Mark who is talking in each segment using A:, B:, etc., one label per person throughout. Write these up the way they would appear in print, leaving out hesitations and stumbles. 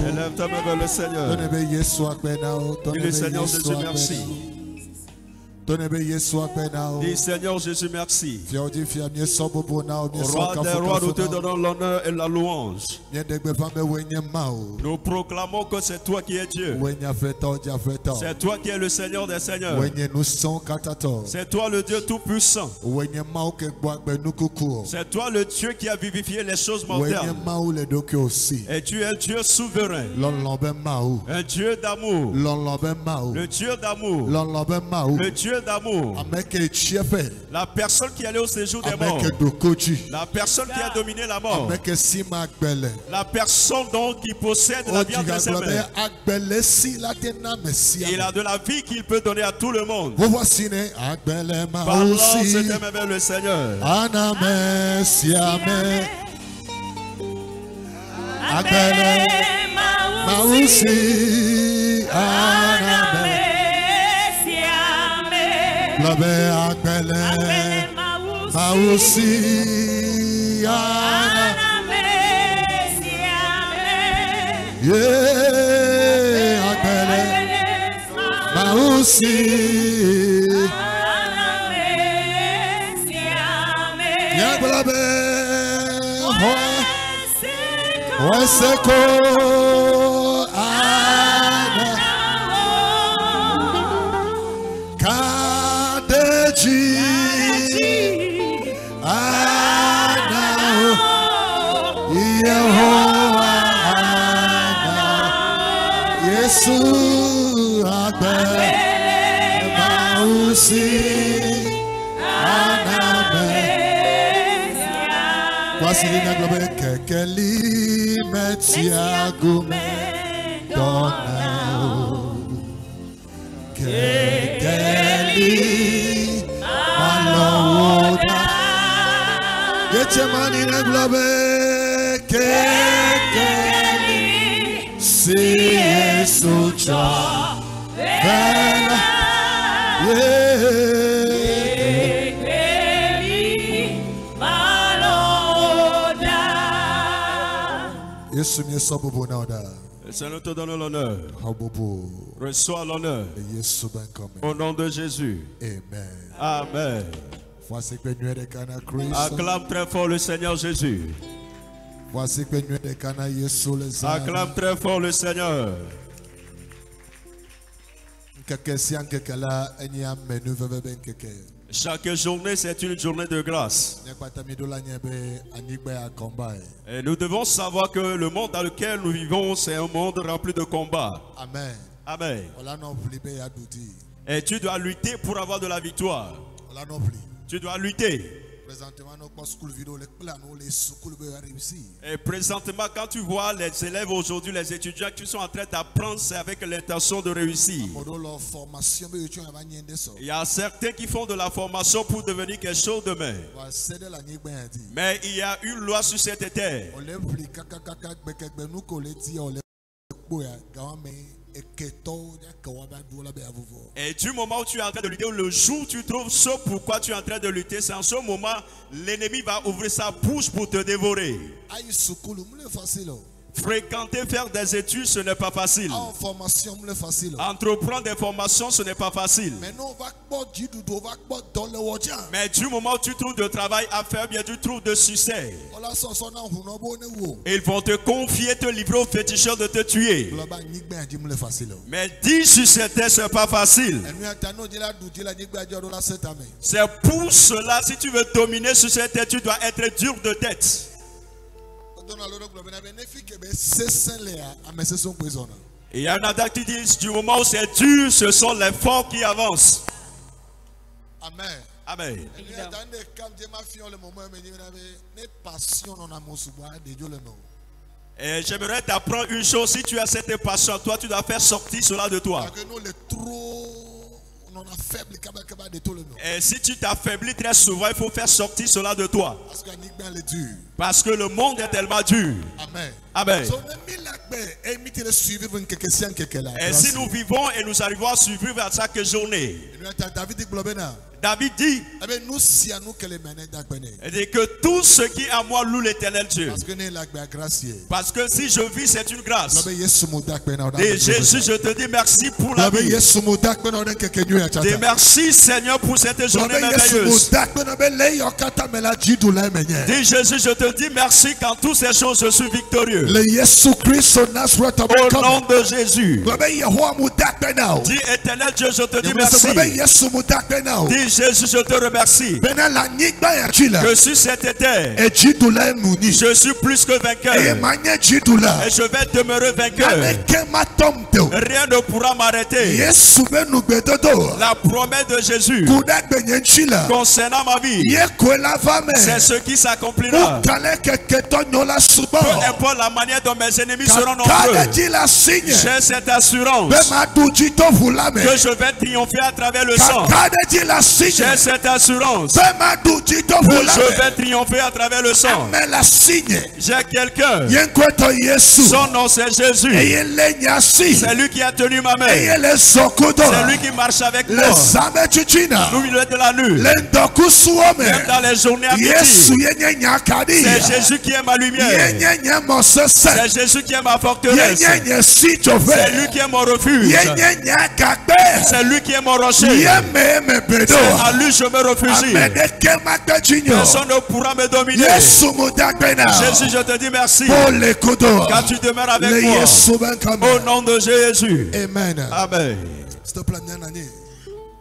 A: Élève ta main vers le Seigneur. Dis le Seigneur Jésus merci. Dis Seigneur Jésus merci. Roi des rois, nous te donnons l'honneur et la louange. Nous proclamons que c'est toi qui es Dieu. C'est toi qui es le Seigneur des seigneurs. C'est toi le Dieu tout-puissant. C'est toi le Dieu qui a vivifié les choses mortelles. Et tu es le Dieu souverain. Un Dieu d'amour. Le Dieu d'amour. Le Dieu d'amour. La personne qui allait au séjour des morts. La personne qui a dominé la mort. La personne donc qui possède la vie entre ses mains. Il a de la vie qu'il peut donner à tout le monde. Parlons cet aime vers le Seigneur. Le Seigneur te donne l'honneur. Reçois l'honneur. Au nom de Jésus. Amen. Acclame très fort le Seigneur Jésus. Acclame très fort le Seigneur. Chaque journée, c'est une journée de grâce. Et nous devons savoir que le monde dans lequel nous vivons, c'est un monde rempli de combats.
B: Amen.
A: Amen. Et tu dois lutter pour avoir de la victoire. Tu dois lutter. Et présentement, quand tu vois les élèves aujourd'hui, les étudiants qui sont en train d'apprendre, c'est avec l'intention de réussir. Il y a certains qui font de la formation pour devenir quelque chose demain. Mais il y a une loi sur cette terre. Et du moment où tu es en train de lutter, le jour où tu trouves ce pourquoi tu es en train de lutter, c'est en ce moment l'ennemi va ouvrir sa bouche pour te dévorer. Fréquenter, faire des études, ce n'est pas facile. Entreprendre des formations, ce n'est pas facile. Mais du moment où tu trouves de travail à faire, bien tu trouves de succès. Ils vont te confier, te livrer aux féticheurs de te tuer. Mais dis sur cette terre, ce n'est pas facile. C'est pour cela, si tu veux dominer sur cette terre, tu dois être dur de tête. Il y a un adage qui dit du moment où c'est dur, ce sont les forts qui avancent.
B: Amen.
A: Amen. Et j'aimerais t'apprendre une chose. Si tu as cette passion, toi tu dois faire sortir cela de toi. Et si tu t'affaiblis très souvent, il faut faire sortir cela de toi. Parce que le monde est tellement dur.
B: Amen.
A: Amen. Et si nous vivons et nous arrivons à survivre à chaque journée, David dit que tout ce qui est à moi loue l'Éternel Dieu. Parce que si je vis, c'est une grâce. Et Jésus, je te dis merci pour la vie. Et merci Seigneur pour cette journée merveilleuse. Dis Jésus, je te dis merci quand toutes ces choses je suis victorieux. Au nom de Jésus. Dis Éternel Dieu, je te dis merci. Dis Jésus, je te remercie que sur cette terre, je suis plus que vainqueur. Et je vais demeurer vainqueur. Rien ne pourra m'arrêter. La promesse de Jésus concernant ma vie, c'est ce qui s'accomplira. Peu importe la manière dont mes ennemis seront nombreux, j'ai cette assurance que je vais triompher à travers le sang. J'ai cette assurance que je vais triompher à travers le sang. J'ai quelqu'un, son nom c'est Jésus. C'est lui qui a tenu ma main. C'est lui qui marche avec moi. Nous il est de la nuit. Même dans les journées afflictives. C'est Jésus qui est ma lumière. C'est Jésus qui est ma forteresse. C'est lui qui est mon refuge. C'est lui qui est mon rocher. À lui je me refugie. Personne ne pourra me dominer. Jésus, je te dis merci car tu demeures avec moi. Au nom de Jésus.
B: Amen.
A: Amen.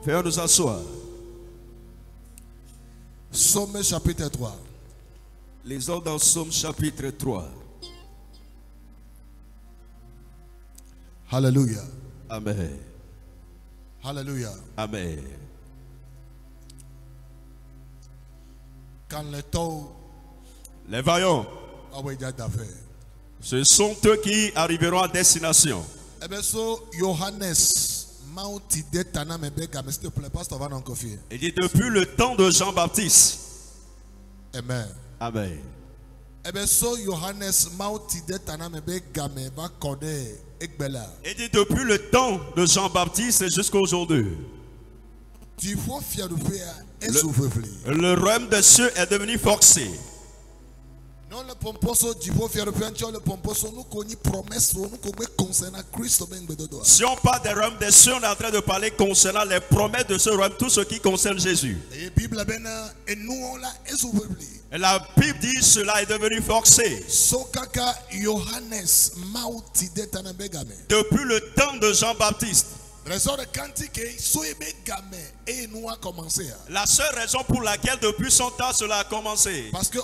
A: Fais nous asseoir.
B: Psaume chapitre 3.
A: Les ordres dans Psaume chapitre 3.
B: Alléluia.
A: Amen.
B: Alléluia.
A: Amen.
B: Quand les taux,
A: les vaillants, ce sont eux qui arriveront à destination. Il dit depuis le temps de Jean-Baptiste.
B: Amen.
A: Amen. Il dit depuis le temps de Jean-Baptiste jusqu'à aujourd'hui. Le royaume des cieux est devenu forcé. Si on parle des royaumes des cieux, on est en train de parler concernant les promesses de ce royaume, tout ce qui concerne Jésus. Et la Bible dit cela est devenu forcé. Depuis le temps de Jean-Baptiste. La seule raison pour laquelle depuis son temps cela a commencé,
B: parce que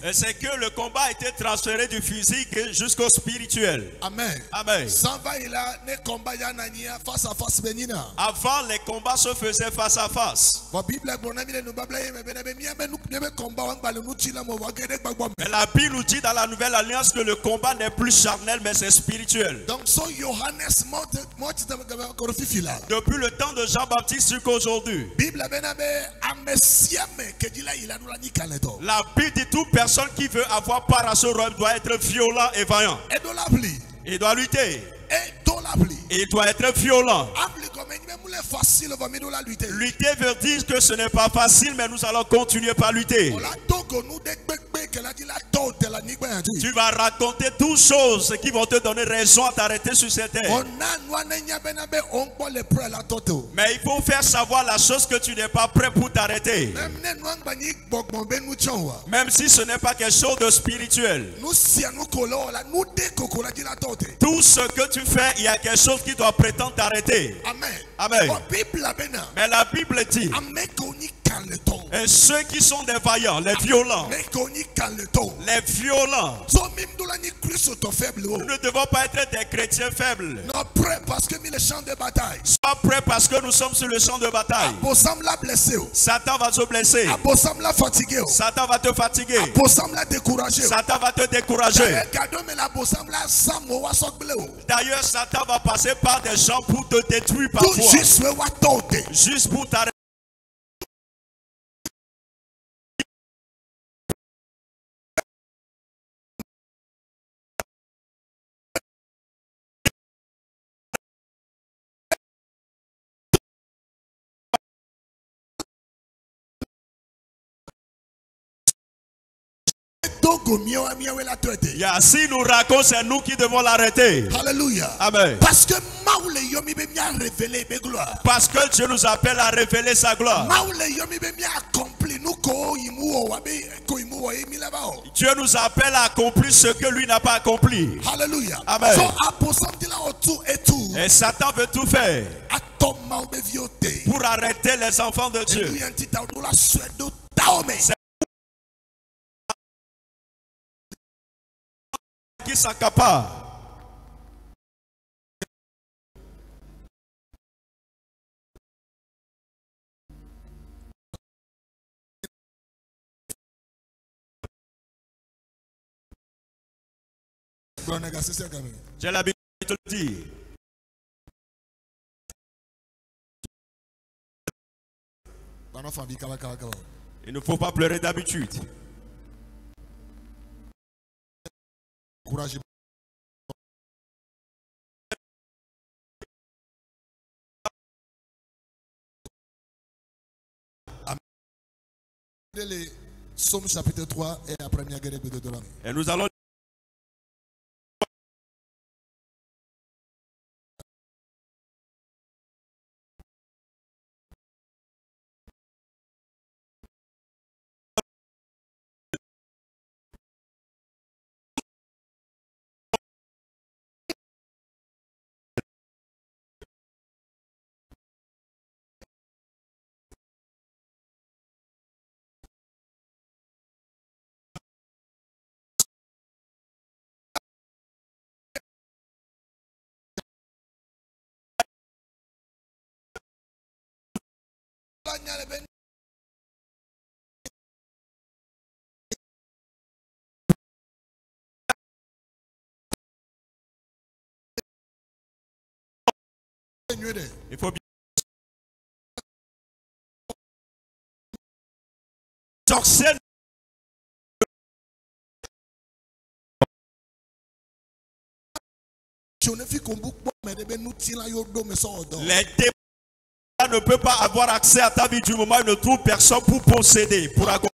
A: et c'est que le combat a été transféré du physique jusqu'au spirituel.
B: Amen.
A: Amen. Avant les combats se faisaient face à face. Mais la Bible nous dit dans la Nouvelle Alliance que le combat n'est plus charnel mais c'est spirituel.
B: Donc,
A: depuis le temps de Jean-Baptiste jusqu'à aujourd'hui, la Bible dit toute personne qui veut avoir part à ce royaume doit être violent et vaillant. Il doit lutter. Il doit être violent. Lutter veut dire que ce n'est pas facile, mais nous allons continuer par lutter. Tu vas raconter toutes choses qui vont te donner raison à t'arrêter sur cette terre. Mais il faut faire savoir la chose que tu n'es pas prêt pour t'arrêter. Même si ce n'est pas quelque chose de spirituel. Tout ce que tu fais, il y a quelque chose qui doit prétendre t'arrêter.
B: Amen.
A: Amen. Mais la Bible dit Et ceux qui sont des vaillants, les violents. Les violents. Nous ne devons pas être des chrétiens faibles.
B: Non, prêt parce que mis le champ de bataille.
A: Sois prêt parce que nous sommes sur le champ de bataille. Satan va se blesser. Satan va te fatiguer. Satan va te décourager. D'ailleurs, Satan va passer par des gens pour te détruire parfois. Juste pour t'arrêter. Si nous raconte, c'est nous qui devons l'arrêter.
B: Alléluia.
A: Amen.
B: Parce que
A: Dieu nous appelle à révéler sa gloire. Dieu nous appelle à accomplir ce que lui n'a pas accompli.
B: Alléluia.
A: Amen. Et Satan veut tout faire pour arrêter les enfants de Dieu. Qui s'accapare. J'ai l'habitude de le dire. Il ne faut pas pleurer d'habitude.
B: Courage. Les Psaume chapitre 3 et la première guerre de Deutéronome.
A: Et nous allons il faut bien sorcier. Les démons ne peuvent pas avoir accès à ta vie du moment où ils ne trouvent personne pour posséder, pour accomplir.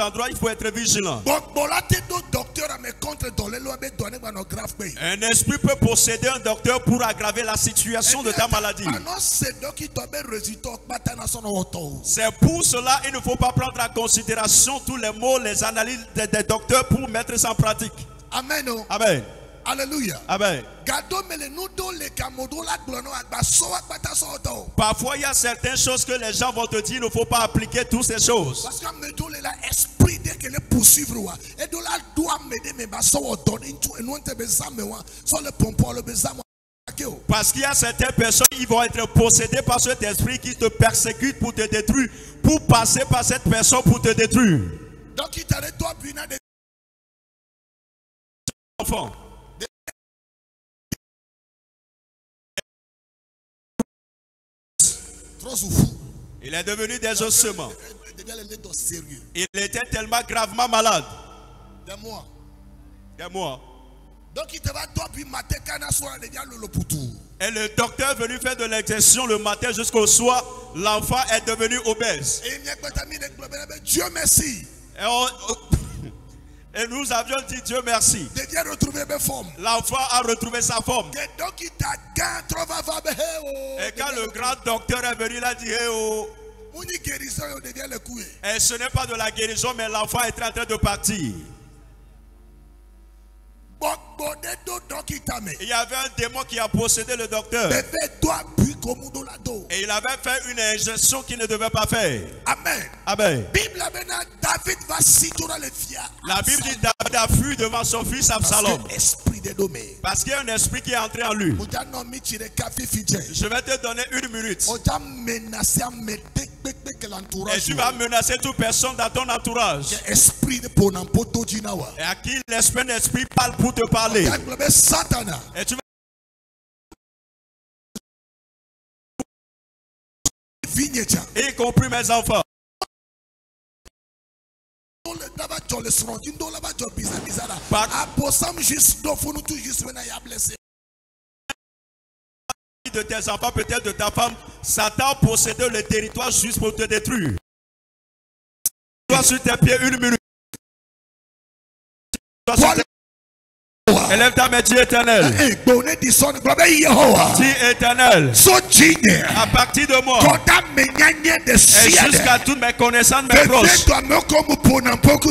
A: endroit, il faut être vigilant. Un esprit peut posséder un docteur pour aggraver la situation de ta maladie. C'est pour cela qu'il ne faut pas prendre en considération tous les mots, les analyses des docteurs pour mettre ça en pratique.
B: Amen.
A: Amen.
B: Alléluia.
A: Amen. Parfois, il y a certaines choses que les gens vont te dire, il ne faut pas appliquer toutes ces choses. Parce qu'il y a certaines personnes qui vont être possédées par cet esprit qui te persécute pour te détruire, pour passer par cette personne pour te détruire. Enfant. Il est devenu des ossements. Il était tellement gravement malade.
B: Des
A: mois. Et le docteur est venu faire de l'exercice le matin jusqu'au soir. L'enfant est devenu obèse.
B: Dieu merci.
A: Et nous avions dit Dieu merci. L'enfant a retrouvé sa forme. Et quand le grand docteur est venu, il a dit et ce n'est pas de la guérison, mais l'enfant est en train de partir. Il y avait un démon qui a possédé le docteur. Et il avait fait une injection qu'il ne devait pas faire.
B: Amen.
A: Amen.
B: La
A: Bible dit David a fui devant son fils Absalom. Parce qu'il y a un esprit qui est entré en lui. Je vais te donner 1 minute. Et tu vas menacer toute personne dans ton entourage. Et à qui l'esprit parle pour te parler. Et tu vas y compris mes enfants. De tes enfants, peut-être de ta femme, Satan a possédé le territoire juste pour te détruire. Toi sur tes pieds 1 minute. Élève ta main, dis éternel. Dis éternel. À partir de moi. Et jusqu'à toutes mes connaissances, mes proches.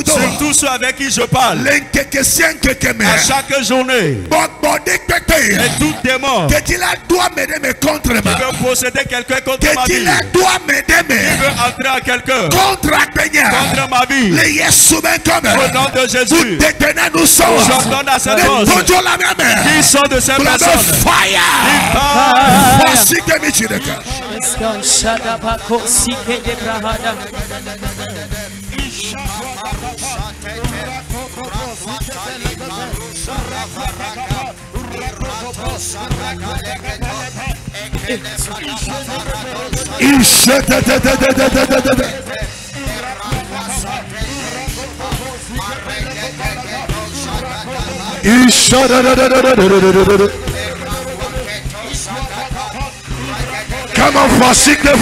A: Surtout ceux avec qui je parle. À chaque journée. Et tout démon. Qui veut posséder quelqu'un contre ma vie. Qui veut entrer à quelqu'un. Contre ma vie. Au nom de Jésus. J'ordonne à cette force. Qui sont de ces personnes?
B: Come on, fasciste. Pray in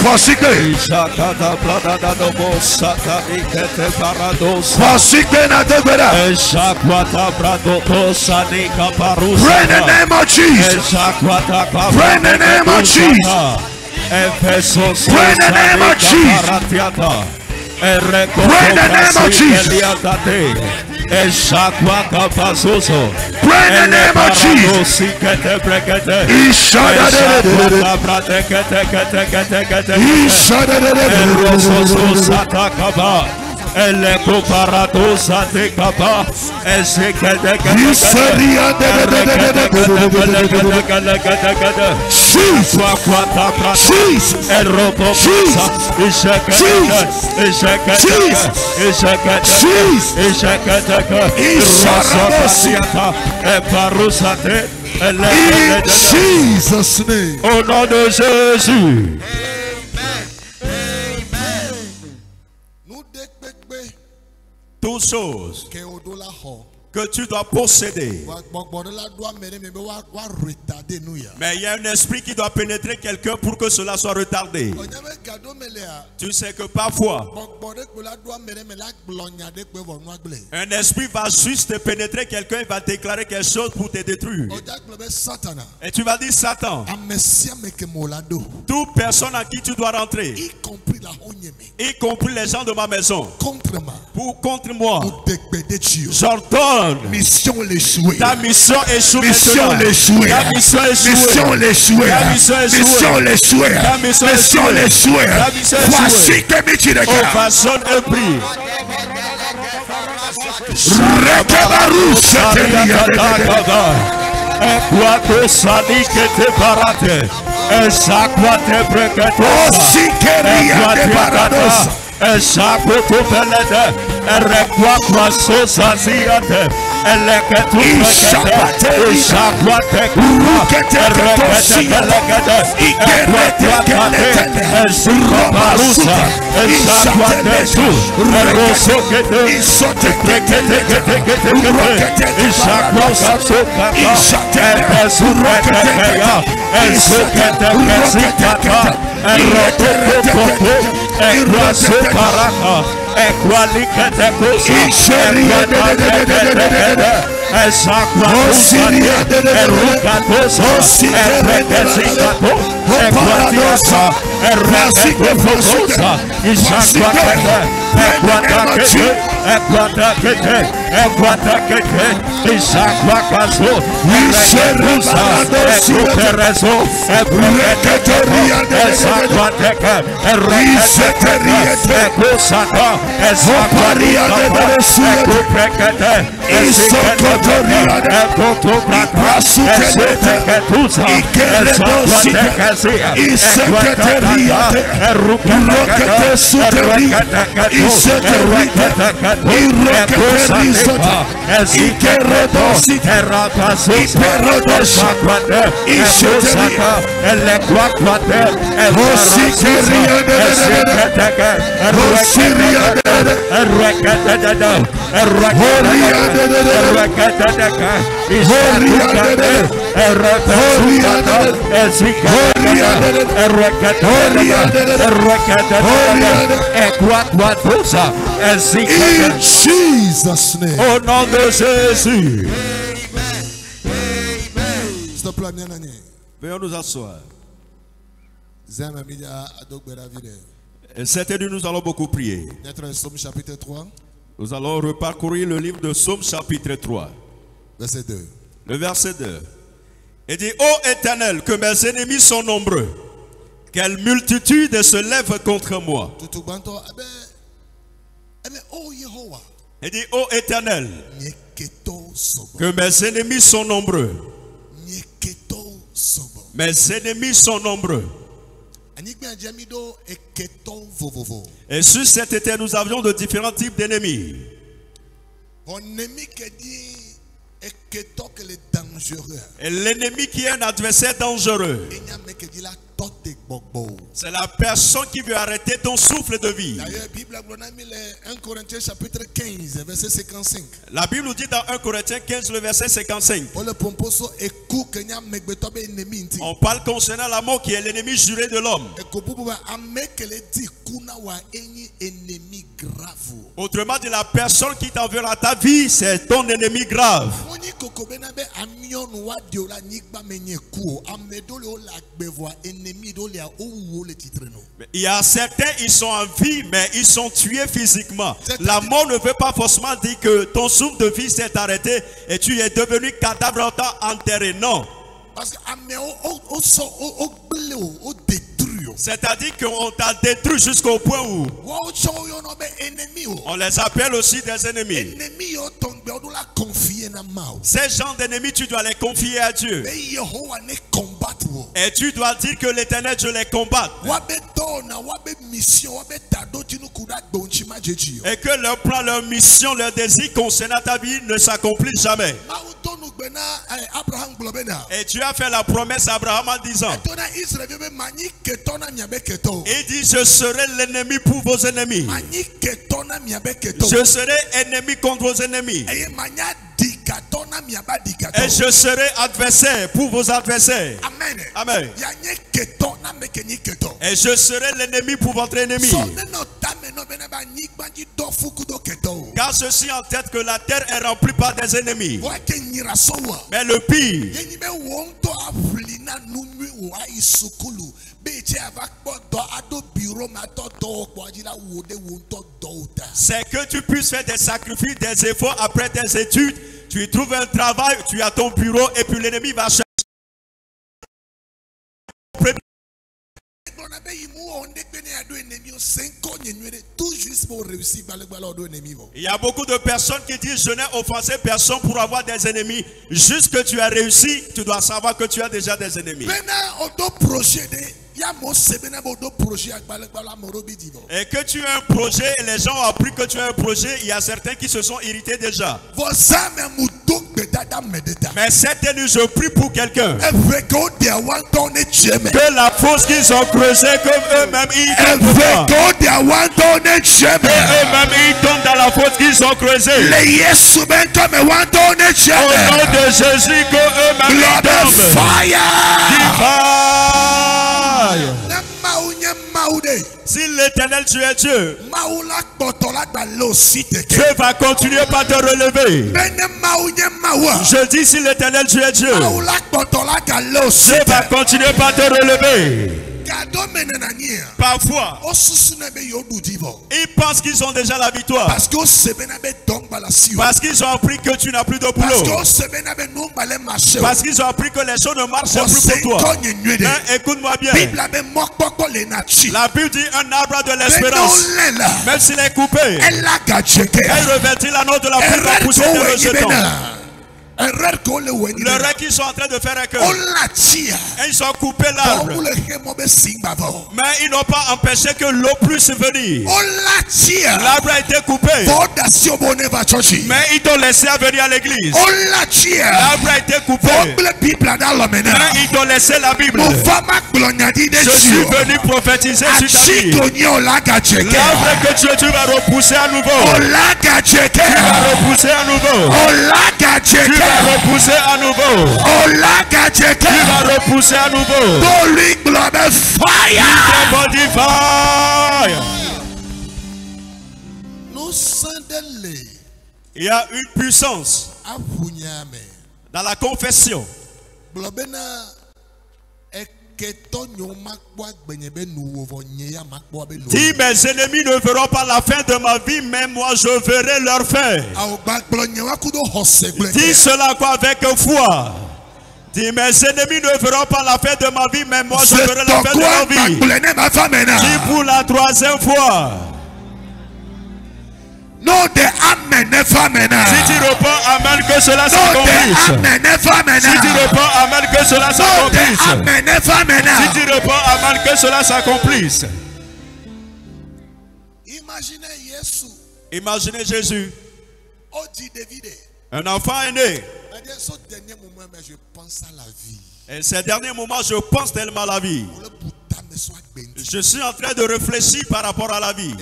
B: the name of Jesus. Pray in the name of Jesus. Pray in the name of Jesus. Pray in the name of Jesus. Pray in the name of Jesus.
A: Elle comparadosa de capa,
B: in Jesus' name.
A: Au nom de Jésus. Toutes choses que tu dois posséder. Mais il y a un esprit qui doit pénétrer quelqu'un pour que cela soit retardé. Tu sais que parfois, un esprit va juste pénétrer quelqu'un et va déclarer quelque chose pour te détruire. Et tu vas dire, Satan, toute personne à qui tu dois rentrer, y compris les gens de ma maison, contre moi, j'ordonne.
C: Mission l'échouée.
A: Ta mission échouée.
C: Mission l'échouée.
A: Ta mission échouée.
C: Mission l'échouée.
A: Mission l'échouée.
C: Mission l'échouée. Voici que tu regardes.
A: On façonne un prix. Equato sani que te parate. Esaquate brecato.
C: Osikeria de parados.
A: Esaquato pelede. Erequaqua sosaziate. Eleketu
C: Ishapate.
A: Esaquate.
C: Rukete ketosigate. Ikerete
A: Esuparusa. Esaquate su. Erosokete.
C: Isote
A: Esaquate sokata. Esureketeya. Esukete mesikata. Erotokoko. Equasuparaka. Equalikete kusa.
C: In Jesus' name.
A: Au nom de Jésus. Veuillons nous asseoir. Et cette nuit, nous allons beaucoup prier. Nous allons reparcourir le livre de Psaume chapitre 3.
C: Verset 2.
A: Le verset 2. Il dit, ô Éternel, que mes ennemis sont nombreux. Quelle multitude se lève contre moi. Il dit, ô Éternel, que mes ennemis sont nombreux. Mes ennemis sont nombreux. Et sur cette terre, nous avions de différents types d'ennemis. Et l'ennemi qui est un adversaire dangereux, c'est la personne qui veut arrêter ton souffle de vie. La Bible nous dit dans 1 Corinthiens 15, le verset 55. On parle concernant la mort qui est l'ennemi juré de l'homme. Autrement dit, la personne qui t'enverra ta vie, c'est ton ennemi grave. Il y a certains, ils sont en vie, mais ils sont tués physiquement. La mort ne veut pas forcément dire que ton souffle de vie s'est arrêté et tu es devenu cadavre enterré. Non. C'est-à-dire qu'on t'a détruit jusqu'au point où on les appelle aussi des ennemis. Ces gens d'ennemis, tu dois les confier à Dieu. Et tu dois dire que l'Éternel, je les combatte. Et que leur plan, leur mission, leur désir concernant ta vie ne s'accomplissent jamais. Et tu as fait la promesse à Abraham en disant, il dit, je serai l'ennemi pour vos ennemis. Je serai ennemi contre vos ennemis. Et je serai adversaire pour vos adversaires.
B: Amen.
A: Amen. Et je serai l'ennemi pour votre ennemi. Car je suis en tête que la terre est remplie par des ennemis. Mais le pire, c'est que tu puisses faire des sacrifices, des efforts après tes études. Tu y trouves un travail, tu as ton bureau et puis l'ennemi va chercher. Il y a beaucoup de personnes qui disent je n'ai offensé personne pour avoir des ennemis. Juste que tu as réussi, tu dois savoir que tu as déjà des ennemis. Et que tu as un projet et les gens ont appris que tu as un projet, il y a certains qui se sont irrités déjà. Mais cette nuit, je prie pour quelqu'un. Que la fosse qu'ils ont creusée, comme eux-mêmes ils tombent. Eux-mêmes ils tombent dans la fosse qu'ils ont creusée. Au nom de Jésus, que eux-mêmes ils tombent. Si l'Éternel tu es Dieu, Dieu va continuer par te relever. Je dis si l'Éternel tu es Dieu, Dieu va continuer par te relever. Parfois, ils pensent qu'ils ont déjà la victoire. Parce qu'ils ont appris que tu n'as plus de boulot. Parce qu'ils ont appris que les choses ne marchent plus pour toi. Écoute-moi bien. La Bible dit un arbre de l'espérance. Même s'il est coupé, elle revêtit la note de la pluie pour pousser de rejeton. Le rêve qu'ils sont en train de faire avec eux. Et ils ont coupé l'arbre. Mais ils n'ont pas empêché que l'eau puisse venir. L'arbre a été coupé. Mais ils t'ont laissé venir à l'église. L'arbre a été coupé. Mais ils t'ont laissé la Bible. Je suis venu prophétiser sur ta vie. L'arbre que tu vas repousser à nouveau. Tu vas repousser à nouveau. Tu vas repousser à nouveau. Tu vas repousser à nouveau. Fire. Il y a une puissance dans la confession. Dis mes ennemis ne verront pas la fin de ma vie, mais moi je verrai leur fin. Dis cela quoi avec foi. Dis mes ennemis ne verront pas la fin de ma vie, mais moi je verrai la fin de leur vie. Dis pour la troisième fois.
B: Non de amen, amen.
A: Si tu réponds amen, que cela s'accomplisse. Si tu réponds amen, que cela s'accomplisse. Si tu réponds amen, que cela s'accomplisse. Imaginez Jésus. Un enfant est né. Et ces derniers moments, je pense tellement à la vie. Je suis en train de réfléchir par rapport à la vie.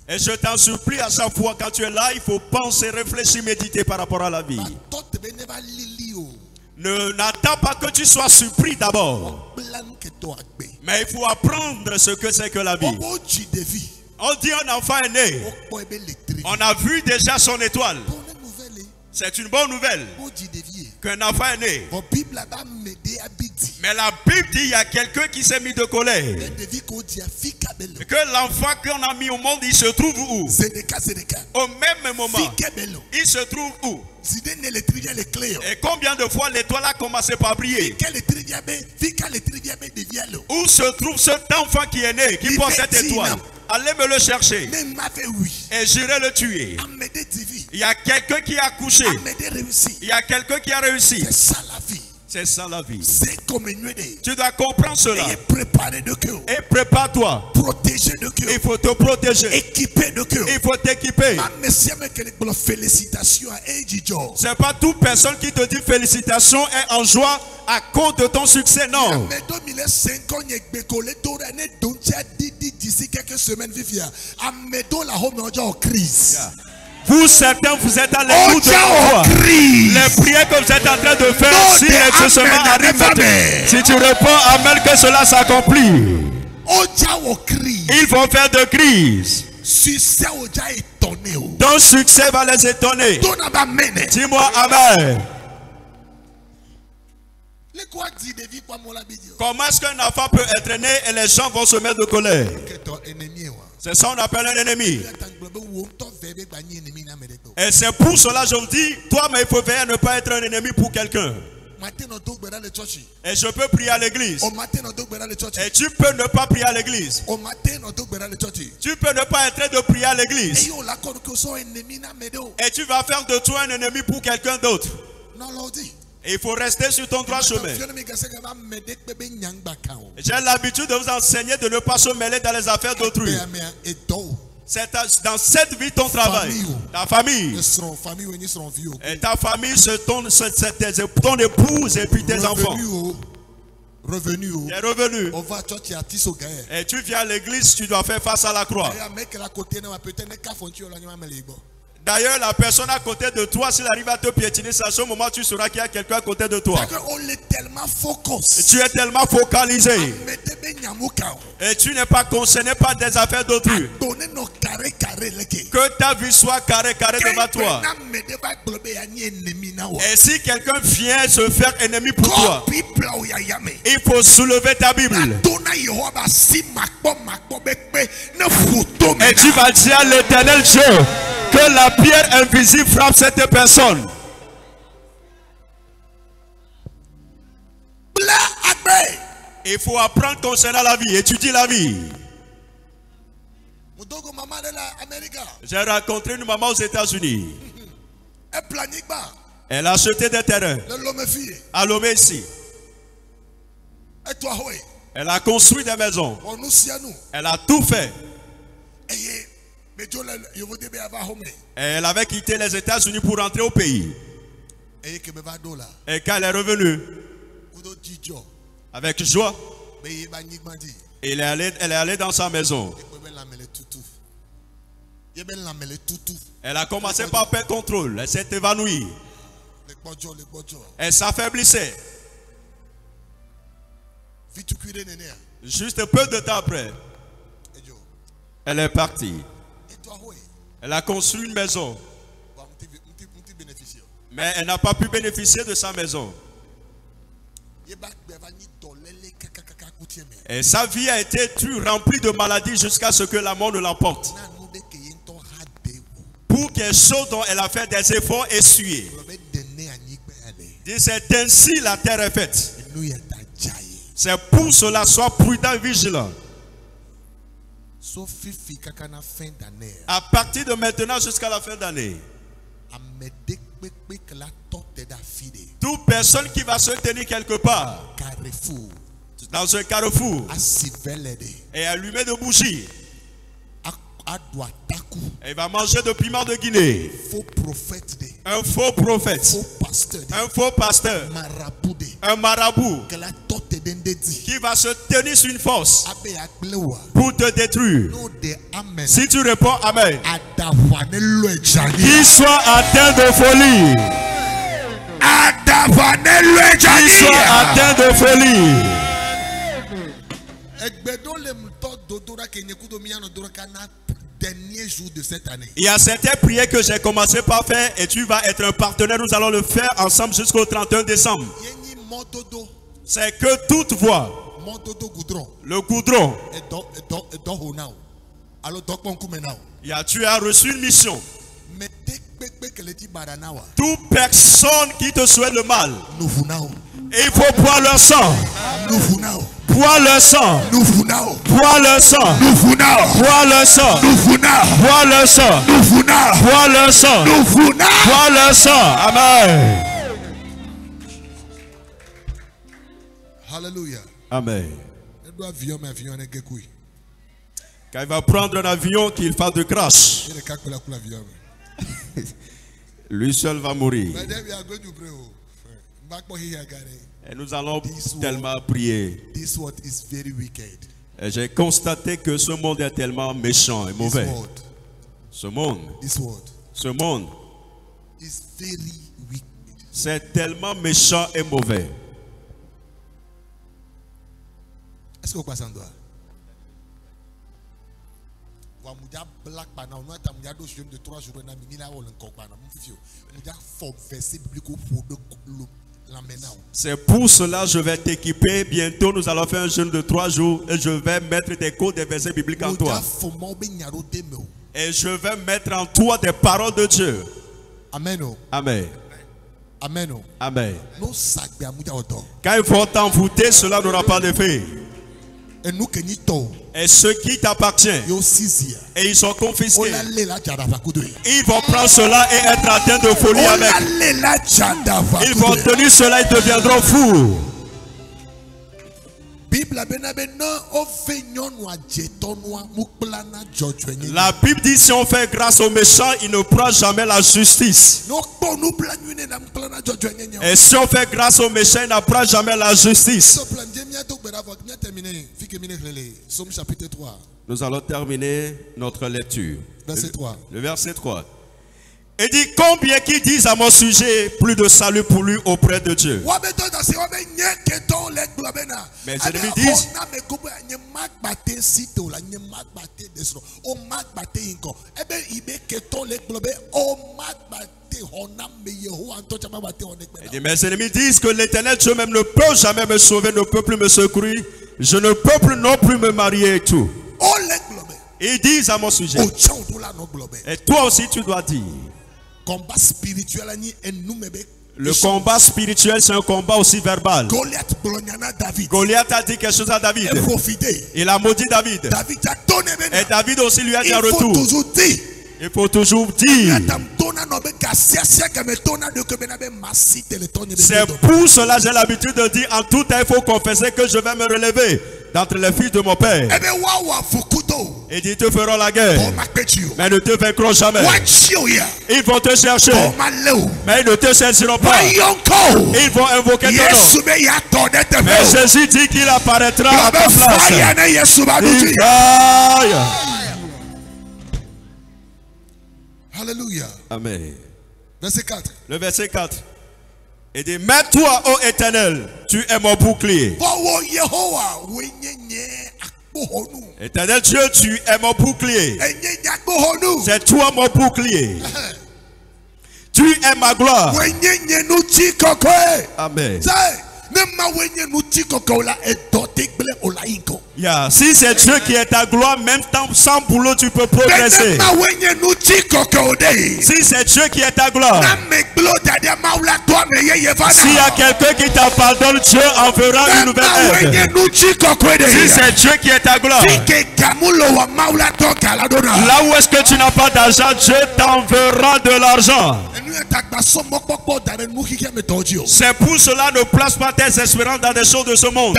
A: Et je t'en supplie à chaque fois quand tu es là, il faut penser, réfléchir, méditer par rapport à la vie. N'attends pas que tu sois surpris d'abord. Mais il faut apprendre ce que c'est que la vie. On dit un enfant est né. On a vu déjà son étoile. C'est une bonne nouvelle qu'un enfant est né. Mais la Bible dit qu'il y a quelqu'un qui s'est mis de colère. Que l'enfant qu'on a mis au monde, il se trouve où? Au même moment. Il se trouve où? Et combien de fois l'étoile a commencé par briller? Où se trouve cet enfant qui est né, qui porte cette étoile? Allez me le chercher. Et j'irai le tuer. Il y a quelqu'un qui a couché. Il y a quelqu'un qui a réussi. C'est ça la vie. Tu dois comprendre cela. Et prépare-toi. Il faut te protéger. Il faut t'équiper. C'est pas toute personne qui te dit félicitations et en joie à cause de ton succès, non. Vous certains, vous êtes à l'écoute de la voix. Les prières que vous êtes en train de faire, si l'exaucement arrive, si tu réponds amen, que cela s'accomplit. Ils vont faire de crise. Ton succès va les étonner. Dis-moi amen. Comment est-ce qu'un enfant peut être né et les gens vont se mettre de colère? C'est ça qu'on appelle un ennemi. Et c'est pour cela que je vous dis, toi, mais il faut veiller à ne pas être un ennemi pour quelqu'un. Et je peux prier à l'église. Et tu peux ne pas prier à l'église. Tu peux ne pas être de prier à l'église. Et tu vas faire de toi un ennemi pour quelqu'un d'autre. Et il faut rester sur ton droit chemin. J'ai l'habitude de vous enseigner de ne pas se mêler dans les affaires d'autrui. C'est dans cette vie ton travail, ta famille. Et ta famille, c'est ton épouse et puis tes enfants. Tes revenus. Et tu viens à l'église, tu dois faire face à la croix. D'ailleurs, la personne à côté de toi, s'il arrive à te piétiner, c'est à ce moment tu sauras qu'il y a quelqu'un à côté de toi. Et tu es tellement focalisé. Et tu n'es pas concerné par des affaires d'autrui. Que ta vie soit carré devant toi. Et si quelqu'un vient se faire ennemi pour toi, il faut soulever ta Bible. Et tu vas dire à l'Éternel Dieu que la pierre invisible frappe cette personne. Il faut apprendre concernant la vie, étudier la vie. J'ai rencontré une maman aux États-Unis. Elle a acheté des terrains à Lomé ici. Elle a construit des maisons. Elle a tout fait. Elle avait quitté les États-Unis pour rentrer au pays. Et quand elle est revenue, avec joie, elle est allée dans sa maison. Elle a commencé par perdre contrôle. Elle s'est évanouie. Elle s'affaiblissait. Juste peu de temps après, elle est partie. Elle a construit une maison. Mais elle n'a pas pu bénéficier de sa maison. Et sa vie a été remplie de maladies jusqu'à ce que la mort ne l'emporte. Pour quelque chose dont elle a fait des efforts essuyés. C'est ainsi la terre est faite. C'est pour cela, sois prudent et vigilant. À partir de maintenant jusqu'à la fin d'année, toute personne qui va se tenir quelque part dans un carrefour et allumer de bougies, et il va manger de piment de Guinée, un faux prophète, un faux pasteur, un marabout qui va se tenir sur une force pour te détruire. Si tu réponds amen, qu'il soit atteint de folie. Qu'il soit atteint de folie. Il y a certaines prières que j'ai commencé par faire et tu vas être un partenaire. Nous allons le faire ensemble jusqu'au 31 décembre. C'est que toute voix, le goudron, tu as reçu une mission. Toute personne qui te souhaite le mal, il faut boire leur sang. Bois le sang. Bois le sang. Bois le sang. Bois le sang. Bois le sang. Bois le sang. Amen.
C: Alléluia.
A: Amen. Quand il va prendre un avion qu'il fasse de crash, lui seul va mourir. Et nous allons tellement prier. Et j'ai constaté que ce monde est tellement méchant et mauvais. Ce monde, Ce monde, c'est tellement méchant et mauvais.
B: Est-ce que vous passez en doigt?
A: C'est pour cela que je vais t'équiper. Bientôt, nous allons faire un jeûne de 3 jours et je vais mettre des codes, des versets bibliques en toi. Et je vais mettre en toi des paroles de Dieu.
B: Amen.
A: Amen.
B: Amen.
A: Amen. Quand il faut t'envoûter, cela n'aura pas d'effet. Et ceux qui t'appartiennent, et ils sont confisqués, ils vont prendre cela et être atteints de folie avec. Ils vont tenir cela et deviendront fous. La Bible dit si on fait grâce aux méchants, il ne prend jamais la justice. Et si on fait grâce aux méchants, il ne prend jamais la justice. Nous allons terminer notre lecture.
B: Verset 3.
A: Le verset 3. Et dit combien qui disent à mon sujet plus de salut pour lui auprès de Dieu. Mais les ennemis disent mes ennemis disent que l'Éternel Dieu même ne peut jamais me sauver, ne peut plus me secourir. Je ne peux plus non plus me marier et tout. Ils disent à mon sujet. Et toi aussi tu dois dire. Le combat spirituel, c'est un combat aussi verbal. Goliath a dit quelque chose à David. Il a maudit David. Et David aussi lui a dit en retour. Il faut toujours dire. C'est pour cela que j'ai l'habitude de dire en tout temps, il faut confesser que je vais me relever d'entre les fils de mon père. Et ils te feront la guerre, mais ne te vaincront jamais. Ils vont te chercher, mais ils ne te chercheront pas. Ils vont invoquer ton nom. Mais Jésus dit qu'il apparaîtra à ta place.
B: Alléluia.
A: Amen.
B: Verset 4.
A: Le verset 4. Il dit, mais toi, ô Éternel, tu es mon bouclier. Éternel Dieu, tu es mon bouclier. C'est toi mon bouclier. Tu es ma gloire. Amen. Yeah. Si c'est Dieu qui est ta gloire, même sans boulot tu peux progresser. Si c'est Dieu qui est ta gloire, s'il y a quelqu'un qui t'a pardonné, Dieu enverra une nouvelle aide. Si c'est Dieu qui est ta gloire, là où est-ce que tu n'as pas d'argent, Dieu t'enverra de l'argent. C'est pour cela ne place pas tes espérances dans des choses de ce monde.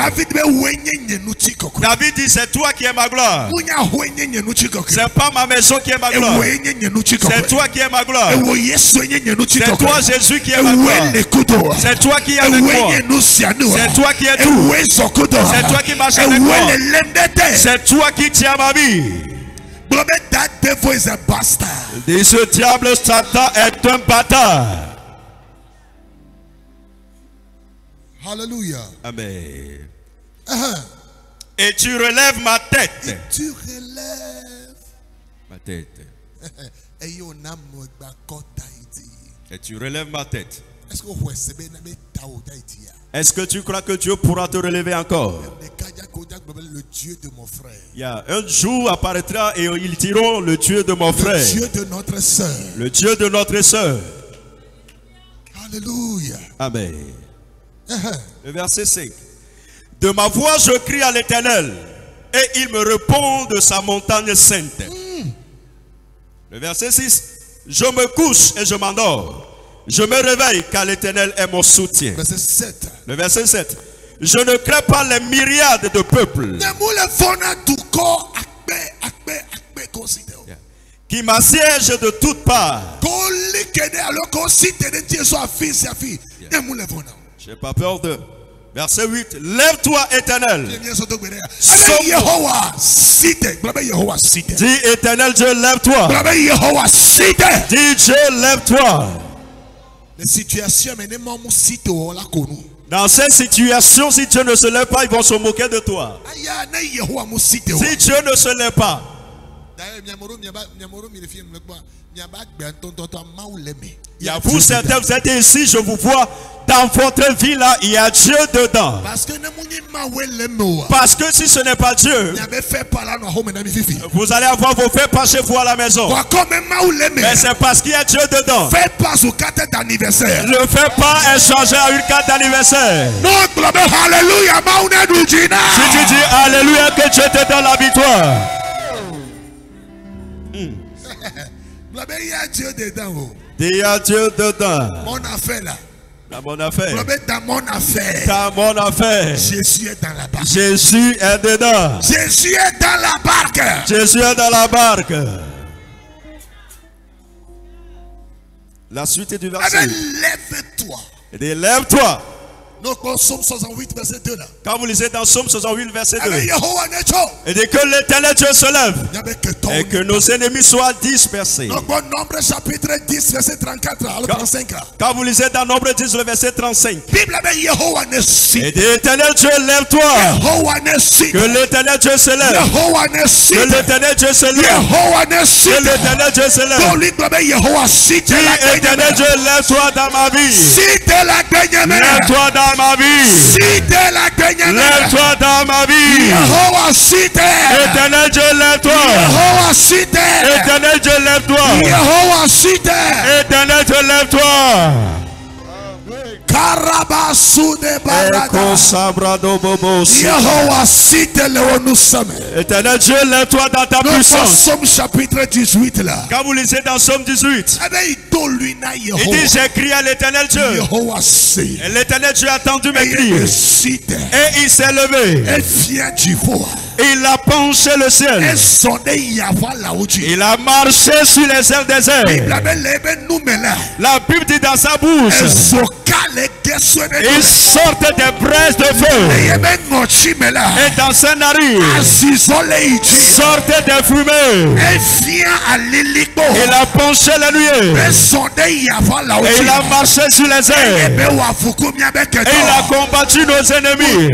A: David dit c'est toi qui es ma gloire. C'est pas ma maison qui est ma gloire. C'est toi qui es ma gloire. C'est toi Jésus qui est ma gloire. C'est toi qui es avec moi. C'est toi qui es tout. C'est toi qui marches avec moi. C'est toi qui tiens ma vie. Et ce diable Satan est un bâtard.
B: Alléluia.
A: Amen. Et tu relèves ma tête.
B: Et tu relèves
A: ma tête. Et tu relèves ma tête. Est-ce que tu crois que Dieu pourra te relever encore?
B: Le Dieu de mon frère.
A: Il y a un jour apparaîtra et ils diront le Dieu de mon frère.
B: Le Dieu de notre sœur.
A: Le Dieu de notre sœur.
B: Alléluia.
A: Amen. Le verset 5. De ma voix je crie à l'Éternel et il me répond de sa montagne sainte. Le verset 6. Je me couche et je m'endors. Je me réveille car l'Éternel est mon soutien.
B: Verset 7.
A: Le verset 7. Je ne crains pas les myriades de peuples qui m'assiègent de toutes parts. Je n'ai pas peur d'eux. Verset 8. Lève-toi, Éternel. Dis, Éternel Dieu, lève-toi. Dis, Dieu, lève-toi. Dans cette situation, si Dieu ne se lève pas, ils vont se moquer de toi. Si Dieu ne se lève pas. Il y a vous certains, vous êtes ici, je vous vois. Dans votre vie là, il y a Dieu dedans. Parce que si ce n'est pas Dieu, vous allez avoir vos faits pas chez vous à la maison. Mais c'est parce qu'il y a Dieu dedans. Le fait pas est changé à une carte d'anniversaire. Si tu dis Alléluia, que Dieu te donne la victoire.
C: Il y a Dieu dedans.
A: Il y a Dieu dedans.
C: Mon affaire là.
A: Dans mon affaire.
C: Dans mon affaire.
A: Dans mon affaire.
C: Jésus est dans la barque.
A: Jésus est dedans.
C: Jésus est dans la barque.
A: Jésus est dans la barque. La suite du verset.
C: Lève-toi.
A: Il dit lève-toi.
C: Donc, Somme 68, verset 2 là.
A: Quand vous lisez dans Somme 68, verset 2, il dit que l'Éternel Dieu se lève et que nos ennemis soient dispersés.
C: Donc, Nombre chapitre 10, verset 34 à 35.
A: Quand vous lisez dans Nombre 10, le verset 35,
C: il
A: dit Éternel Dieu, lève-toi. Que l'Éternel Dieu se lève. Que l'Éternel Dieu se lève. Que l'Éternel Dieu se lève. Dis Éternel Dieu, lève-toi dans ma vie. Lève-toi dans ma vie. Lève-toi dans ma vie. Éternel Dieu, lève-toi. Éternel Dieu, lève-toi. Éternel Dieu, lève-toi. Éternel Dieu, lève-toi dans ta puissance.
C: Somme chapitre 18 là.
A: Quand vous lisez dans Somme 18, il dit j'ai crié à l'Éternel Dieu. Et l'Éternel Dieu a entendu mes cris. Et il s'est levé. Il a penché le ciel. Il a marché sur les ailes des airs. La Bible dit dans sa bouche, il sortait des braises de feu. Et dans ses narines sortait des fumées. Il a penché la nuée. Et il a marché sur les airs. Et il a combattu nos ennemis.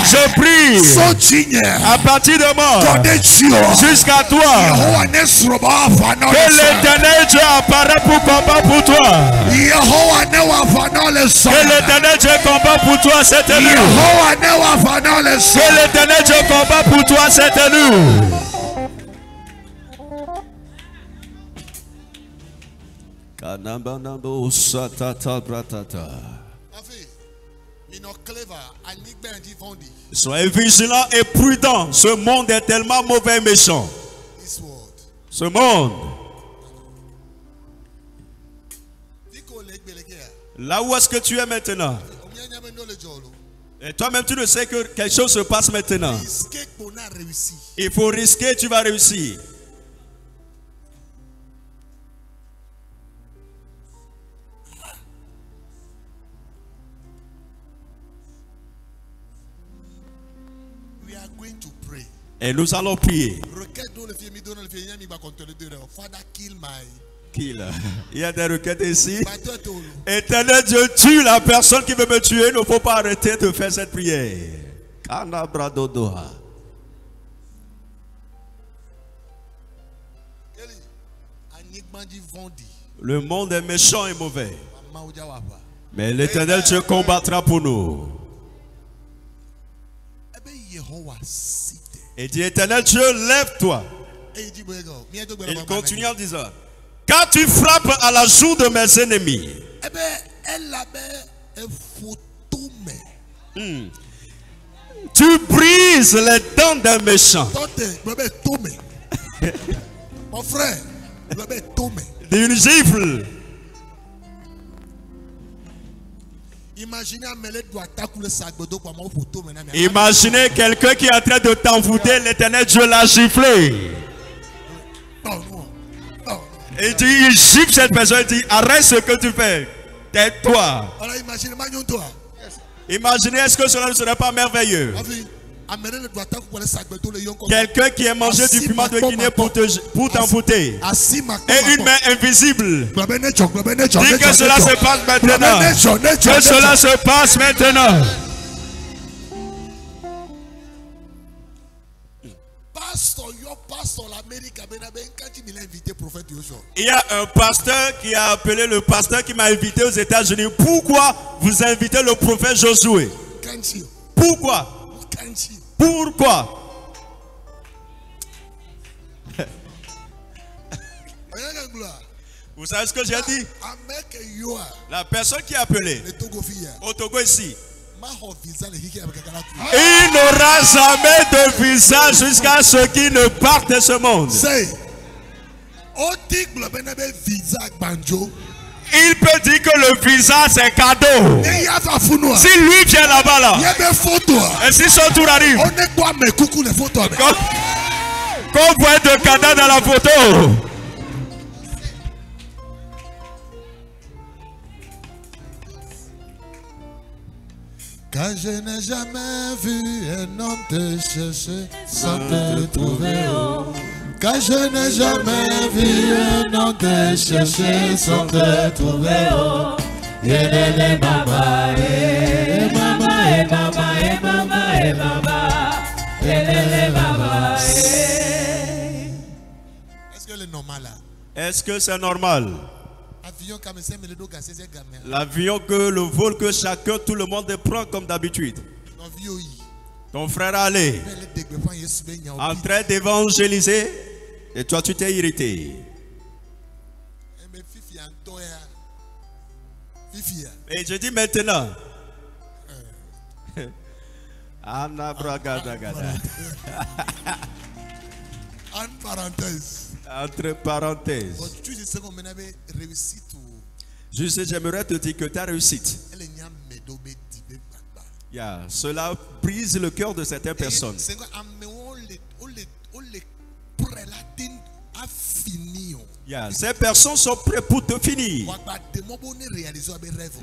A: Je prie à partir de moi jusqu'à toi que l'Éternel Dieu apparaît pour combattre pour toi. Que l'Éternel Dieu combat pour toi cette nuit. Que l'Éternel Dieu combat pour toi cette nuit. Soyez vigilants et prudents. Ce monde est tellement mauvais et méchant. Ce monde. Là où est-ce que tu es maintenant? Et toi-même tu ne sais que quelque chose se passe maintenant. Il faut risquer, tu vas réussir. Et nous allons prier. Il y a des requêtes ici. Éternel Dieu, tue la personne qui veut me tuer. Il ne faut pas arrêter de faire cette prière. Le monde est méchant et mauvais. Mais l'Éternel Dieu combattra pour nous. Et dit Éternel Dieu, lève-toi. Il continue en disant, quand tu frappes à la joue de mes ennemis, tu brises les dents d'un méchant.
C: Mon frère,
A: d'une gifle. Imaginez quelqu'un qui est en train de t'envoûter, l'Éternel Dieu l'a giflé. Et il gifle cette personne, il dit arrête ce que tu fais, tais-toi. Imaginez, est-ce que cela ne serait pas merveilleux? Quelqu'un qui a mangé du piment de Guinée pour t'envoûter. Et une main invisible. Dis que cela se passe maintenant. Que cela se passe maintenant. Il y a un pasteur qui a appelé le pasteur qui m'a invité aux États-Unis. Pourquoi vous invitez le prophète Josué? Pourquoi? Pourquoi? Vous savez ce que j'ai dit? La personne qui a appelé au Togo ici, il n'aura jamais de visa jusqu'à ce qu'il ne parte de ce monde. Il peut dire que le visa c'est cadeau. Si lui vient là-bas là, et si son tour arrive, qu'on voit de cadavre dans la photo.
D: Car je n'ai jamais vu un homme te chercher sans te trouver. Car je n'ai jamais vu un homme te chercher sans te trouver. Yelele mama, mama, mama, mama, mama, yelele mama. Est-ce que c'est normal là?
A: Est-ce que c'est normal? L'avion que le vol que chacun, tout le monde prend comme d'habitude. Ton frère allait en train d'évangéliser et toi tu t'es irrité. Et je dis maintenant, Anna Bragadagada. Entre parenthèses. Juste, j'aimerais te dire que ta réussite, cela brise le cœur de certaines personnes. Ces personnes sont prêtes pour te finir.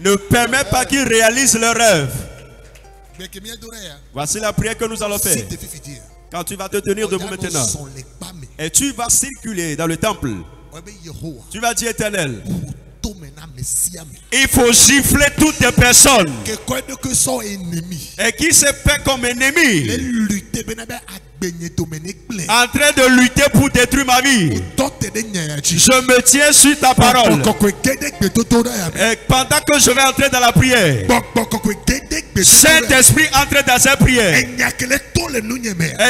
A: Ne permets pas qu'ils réalisent leurs rêves. Voici la prière que nous allons faire. Quand tu vas te tenir debout maintenant et tu vas circuler dans le temple, tu vas dire Éternel, il faut gifler toutes les personnes et qui se paient comme ennemis, en train de lutter pour détruire ma vie. Je me tiens sur ta parole. Et pendant que je vais entrer dans la prière, Saint-Esprit entre dans cette prière. Et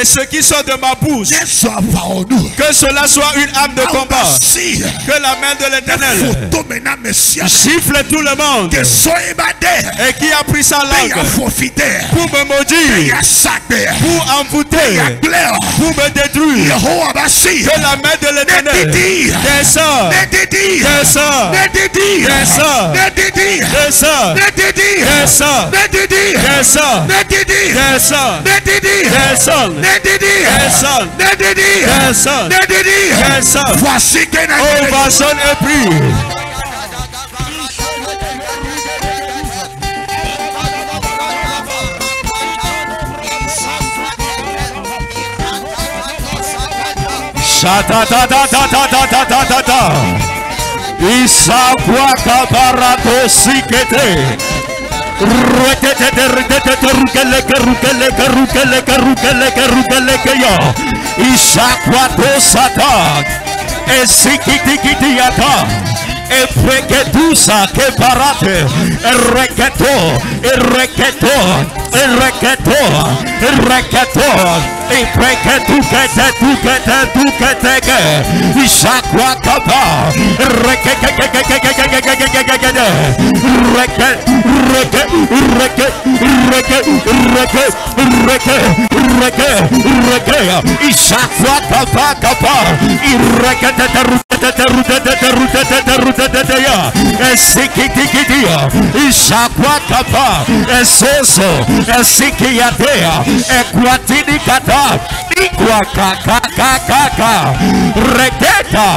A: ce qui sort de ma bouche, que cela soit une âme de combat. Que la main de l'Éternel gifle tout le monde. Et qui a pris sa langue pour me maudire, pour envoûter, pour me détruire. Que la main de l'Éternel descend, descend, descend, descend, descend, descend, descend, descend, descend.
D: Voici que
A: ovation et prie. Shata-ta-ta-ta-ta-ta-ta-ta-ta. Isakwa kabarato sikete. Isakwa sata. Esikiti-kiti-yata. E freketusa che parate, e reketo, e reketo, e reketo, e reketo, e freketu che te, Isakwa kapa, Isakwa kapa, Esikitia, Isakwa kapa, Esoso, Esikiatea, Equatini kata,
B: Ikwa kaka reketa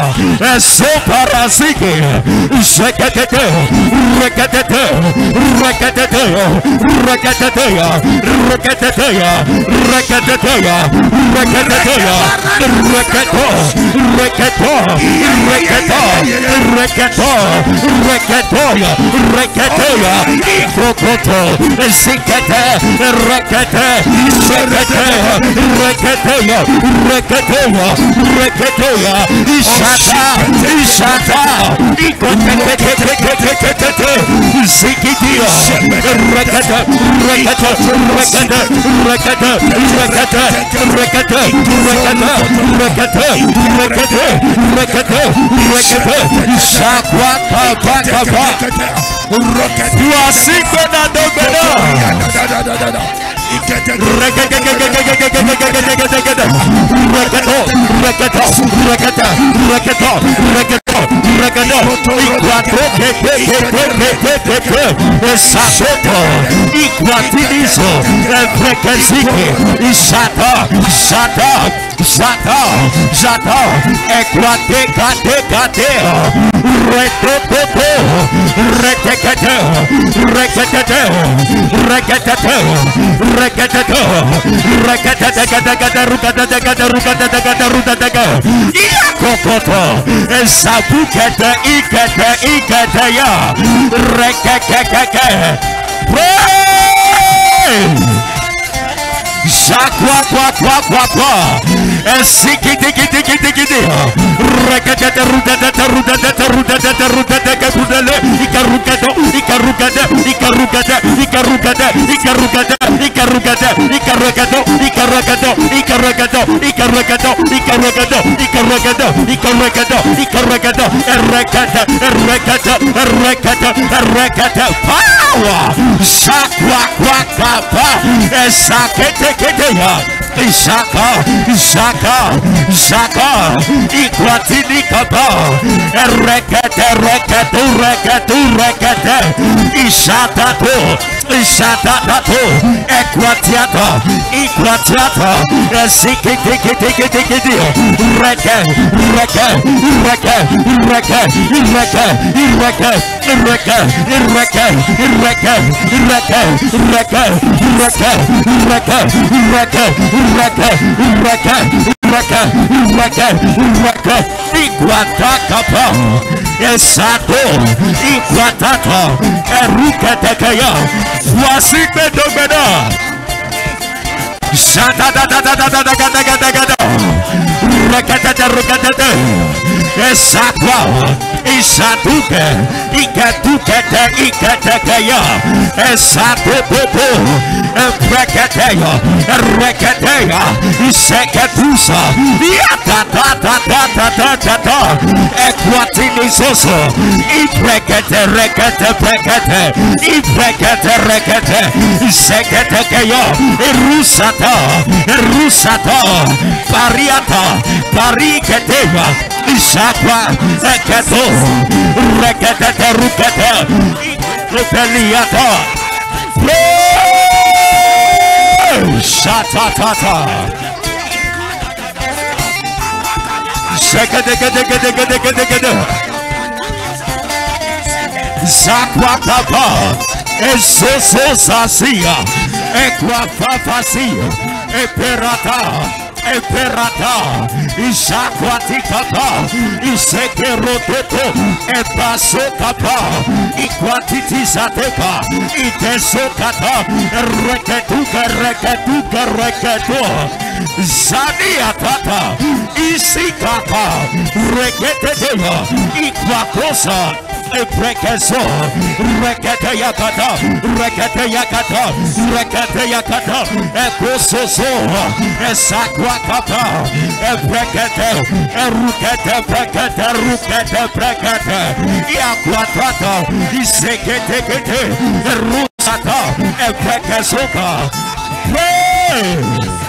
B: soparasike shekete rekete
C: Eperata, Ishaquaticapa, Isekerototo, Epasokapa, Iquatitizateca, Itesokata, Reketu, Zaniatata, Isikapa, Reketetea, Iquacosa. Eprekeso, rekete yakata, ekososo, esakwa kapa, eprekete, rukete, yakwatata, isekete, rusata, eprekesoka. Pray.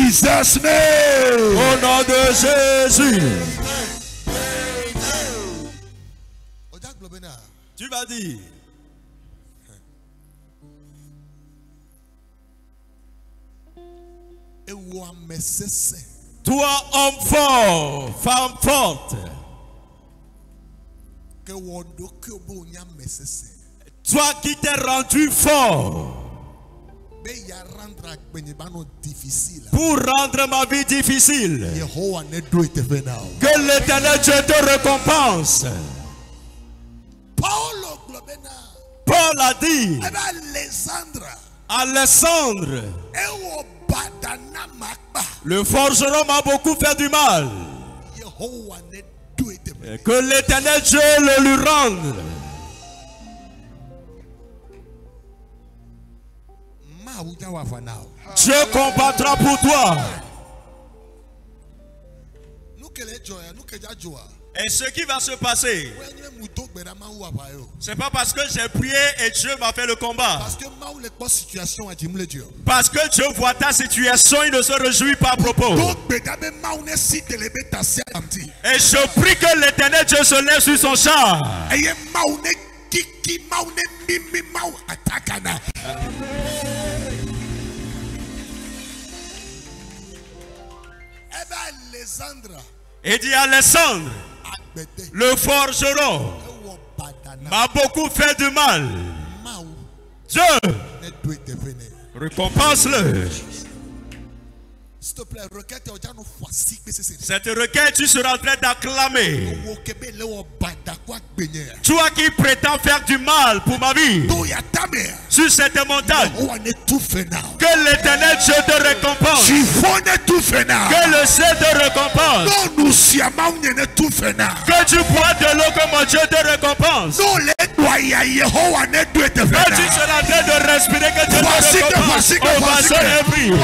C: Jesus' name.
A: Au nom de Jésus. Tu vas dire. Toi, homme fort, femme forte. Toi qui t'es rendu fort pour rendre ma vie difficile. Que l'Éternel Dieu te récompense. Paul a dit à Alexandre, le forgeron m'a beaucoup fait du mal. Que l'Éternel Dieu le lui rende. Dieu combattra pour toi. Et ce qui va se passer, c'est pas parce que j'ai prié et Dieu m'a fait le combat. Parce que Dieu voit ta situation, il ne se réjouit pas à propos. Et je prie que l'Éternel Dieu se lève sur son char. Et dit Alexandre, le forgeron m'a beaucoup fait du mal. Dieu, récompense-le. S'il te plaît, cette requête, tu seras en train d'acclamer. Toi qui prétends faire du mal pour ma vie sur cette montagne, que l'Éternel Dieu te récompense. Que le ciel te récompense. Que tu bois de l'eau que mon Dieu te récompense. Que tu seras en train de respirer, que Dieu te récompense. On va se lever.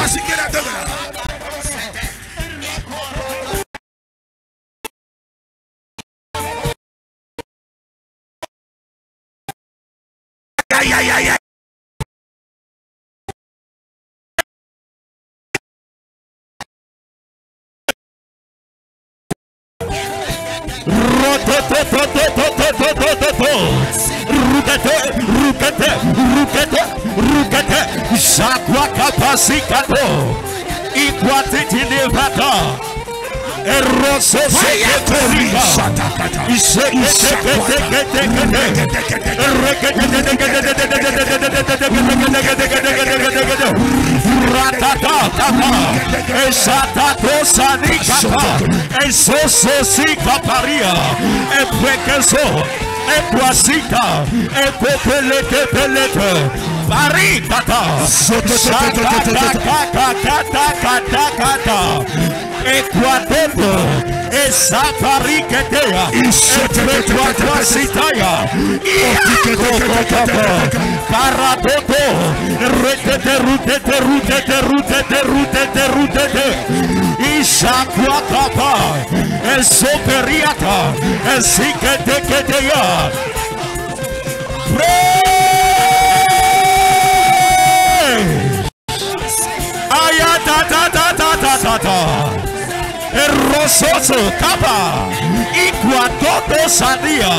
B: Sadia,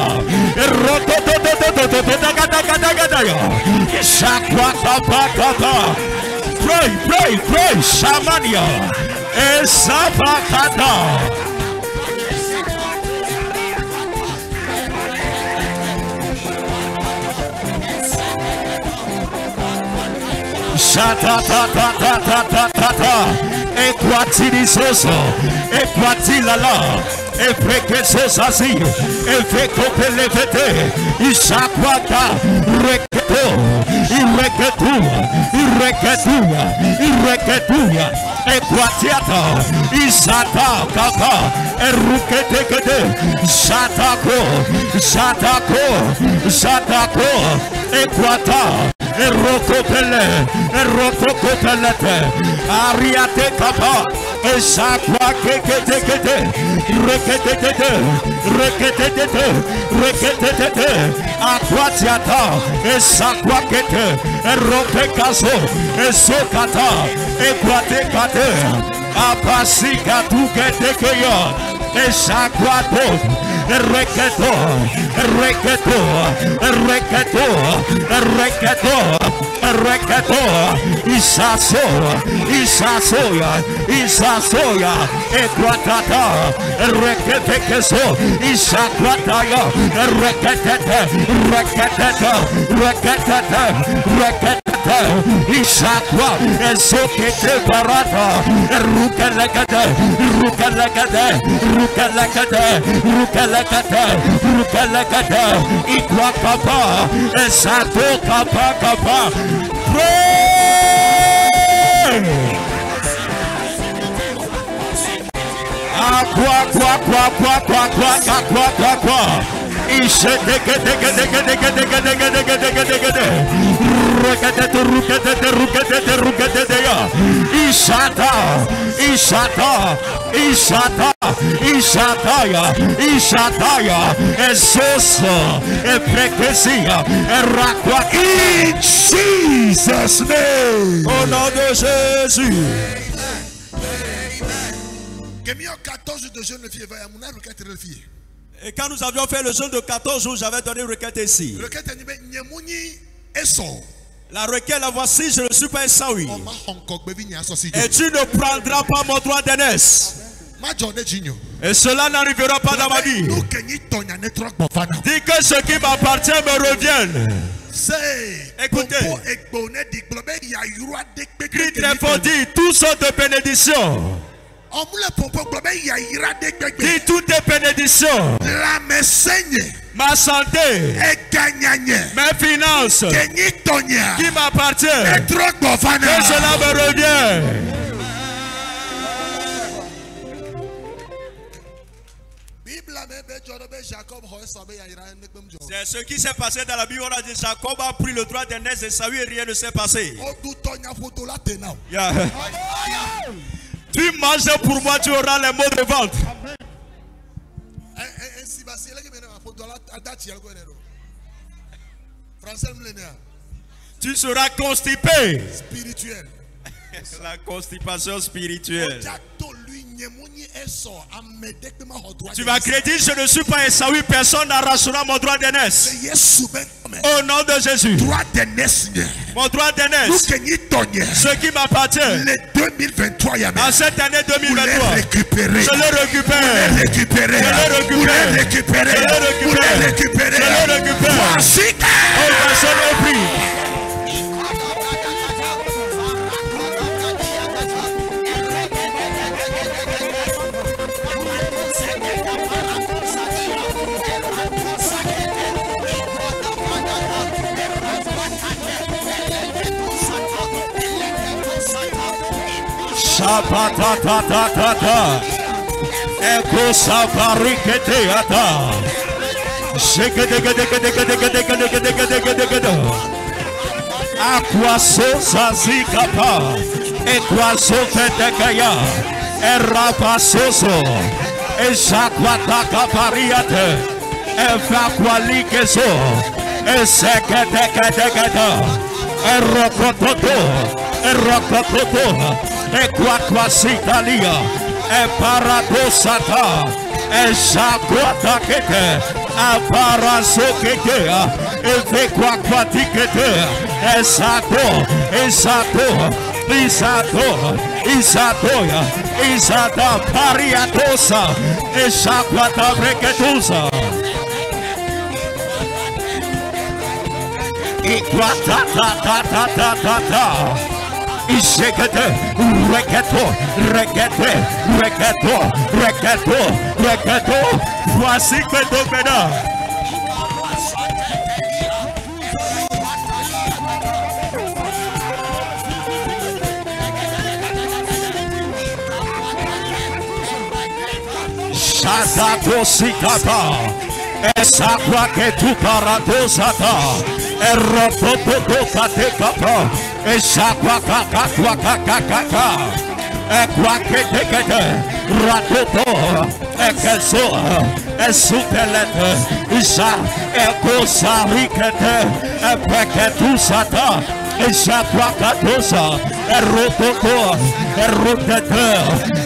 B: pray, Shamania, Esabakata. Shata ta ta ta ta ta ta ta. Equati di soso, equati la la, e frequenze sasi, e feco per le fete, isaquata, irreketua, equatiata, isata kaka, e ruketekete, satako, equata. Erokopele, Ariate kapa, Esakwa kekete, rekete, Aquatiata, Esakwa kete, Eropekaso, Esokata, Equatekate, Apasika tuketekeya, Esakwato. Reketo, Isasoya, Equatata, Reketekeso, Isaquataya, Rekete, Isaqua, Esokete Barata, Rukalakate, Ikwa Kapa, Esato Kapa, pray! Ishataya, Esoso, Eprekesia, Erakwa, in Jesus' name. Au nom de Jésus. Et quand nous avions fait le jeûne de 14 jours, j'avais donné une requête ici. La requête, la voici, je ne suis pas Esaui. Et tu ne prendras pas mon droit d'aînesse. Et cela n'arrivera pas dans ma vie. Dis que ce qui m'appartient me revienne. Écoutez, crie très fort, dis toutes sortes de bénédictions. Dis toutes les bénédictions. Ma santé, mes finances, qui m'appartient, que cela me revient. C'est ce qui s'est passé dans la Bible. On a dit Jacob a pris le droit d'aînesse d'Ésaü et rien ne s'est passé. Yeah. Tu manges pour moi, tu auras les mots de ventre. Tu seras constipé. Spirituel. La constipation spirituelle. Tu vas crédit, je ne suis pas Esaü, personne n'arrachera mon droit d'aînesse. Au nom de Jésus. Mon droit d'aînesse. Ce qui m'appartient. En cette année 2023. Je le récupère. Oh, personne ne prie. Sapatatatata, Eko sapariketeata, Aquaso zazikapa, Equaso fetekaya, Erapasoso, Esaquataka pariate, Evaqualikeso, Eseketeketa, Erokototo, Equaquasitalia, Eparadosata, Esaquatakete, Aparaso kekea. Efe kwa kwa tikete. Esato. Esato. Isato. Isatoya. Isata pariatosa. Esakwata breketusa. Ikwata ta ta ta ta ta ta. Isekete, reketo, rekete, reketo, reketo, reketo. Voici que donc maintenant. Shatato sikata. Esa kwa que tu parato sata. Erototo kate kapa. Esa kwa kakakakakaka. Ekwa kete kete. Ratoto. Ekeso. Esutelete. Isa. Ekosarikete. Epeketu sata. Esa kwa katosa. Erototo. Erotete.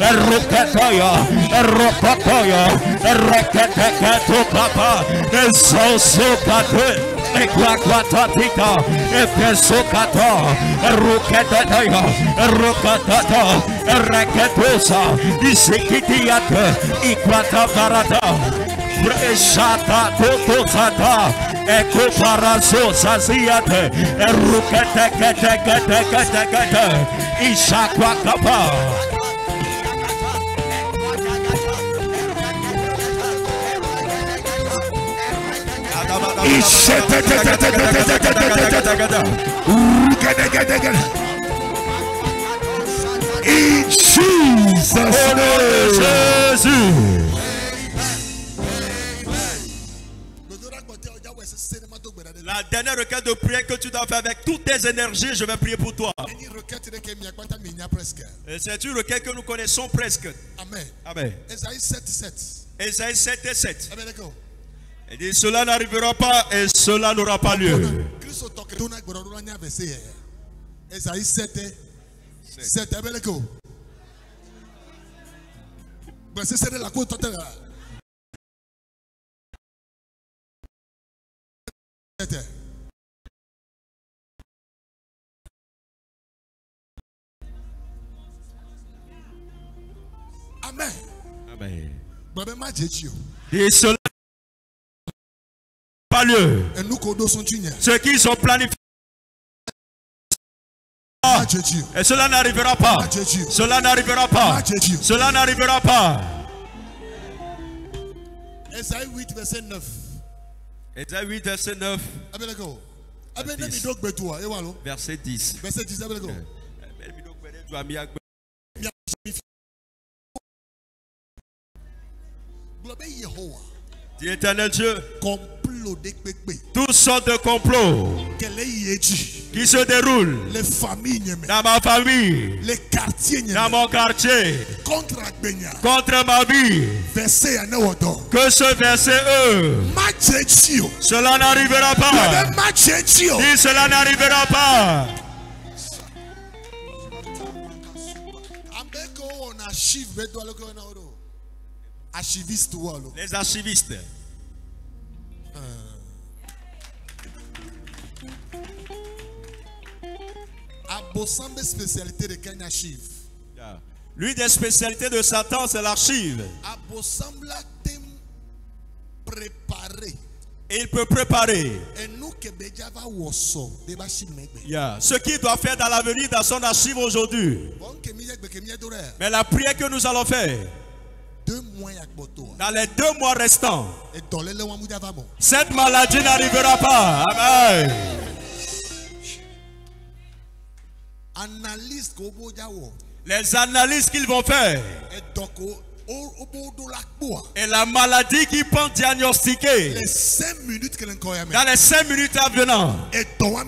B: Erotetoya. Erototoya. Ereketeketu kapa. Esosokate. Equaquatatica, Efesocata, Rucataya, Rucatata, Rakatosa, Isikitiata, Equata Varata, Breshata, Totosata, Ecoparaso, Saziate, Rucatacatacatacatacata, Ishaquacapa.
C: In Jesus' name.
A: La dernière requête de prière que tu dois faire avec toutes tes énergies, je vais prier pour toi. C'est une requête que nous connaissons presque.
D: Amen.
A: Amen.
D: Esaïe 7:7.
A: Esaïe 7:7. Il dit cela n'arrivera pas et cela n'aura pas lieu.
D: Esaïe 7:7. Amen.
A: Amen.
D: Et
A: cela pas lieu.
D: Ceux
A: qui sont planifiés. Et cela n'arrivera pas. Cela n'arrivera pas. Cela n'arrivera pas.
D: Esaïe 8 verset 9.
A: Esaïe 8 verset 9. Verset 10.
D: Verset 10.
A: Dis éternel Dieu, toutes sortes de complots qui se déroulent dans ma famille,
D: les quartiers,
A: dans mon quartier, contre ma vie, que ce verset cela n'arrivera pas. Dis cela n'arrivera pas. Les archivistes.
D: Spécialité de Kenya archive.
A: L'une des spécialités de Satan, c'est l'archive. Il peut préparer. Ce qu'il doit faire dans l'avenir dans son archive aujourd'hui. Mais la prière que nous allons faire dans les 2 mois restants, cette maladie n'arrivera pas. Amen. Les analyses qu'ils vont faire et la maladie qu'ils peuvent diagnostiquer dans les 5 minutes à venir, nous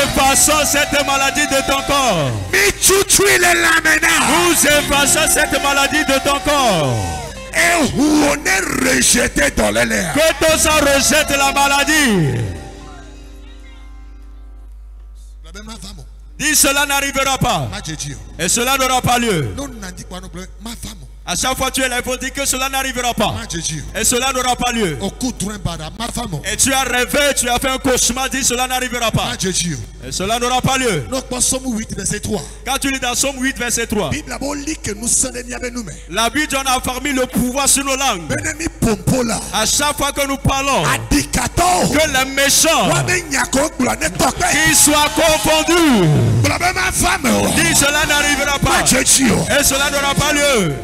A: effaçons cette maladie de ton corps. Nous effaçons cette maladie de ton corps.
C: Et on est rejeté dans l'air.
A: Que ton sang rejette la maladie. Dis cela n'arrivera pas. Et cela n'aura pas lieu.
B: À chaque fois tu es là, il faut dire que cela n'arrivera pas. Et cela n'aura pas lieu. Et tu as rêvé, tu as fait un cauchemar, dis cela n'arrivera pas. Et cela n'aura pas lieu. Quand tu lis dans Somme 8, verset 3, la Bible en a affermi le pouvoir sur nos langues. À chaque fois que nous parlons, que les méchants qu'ils soient confondus. Dis cela n'arrivera pas. Et cela n'aura pas lieu.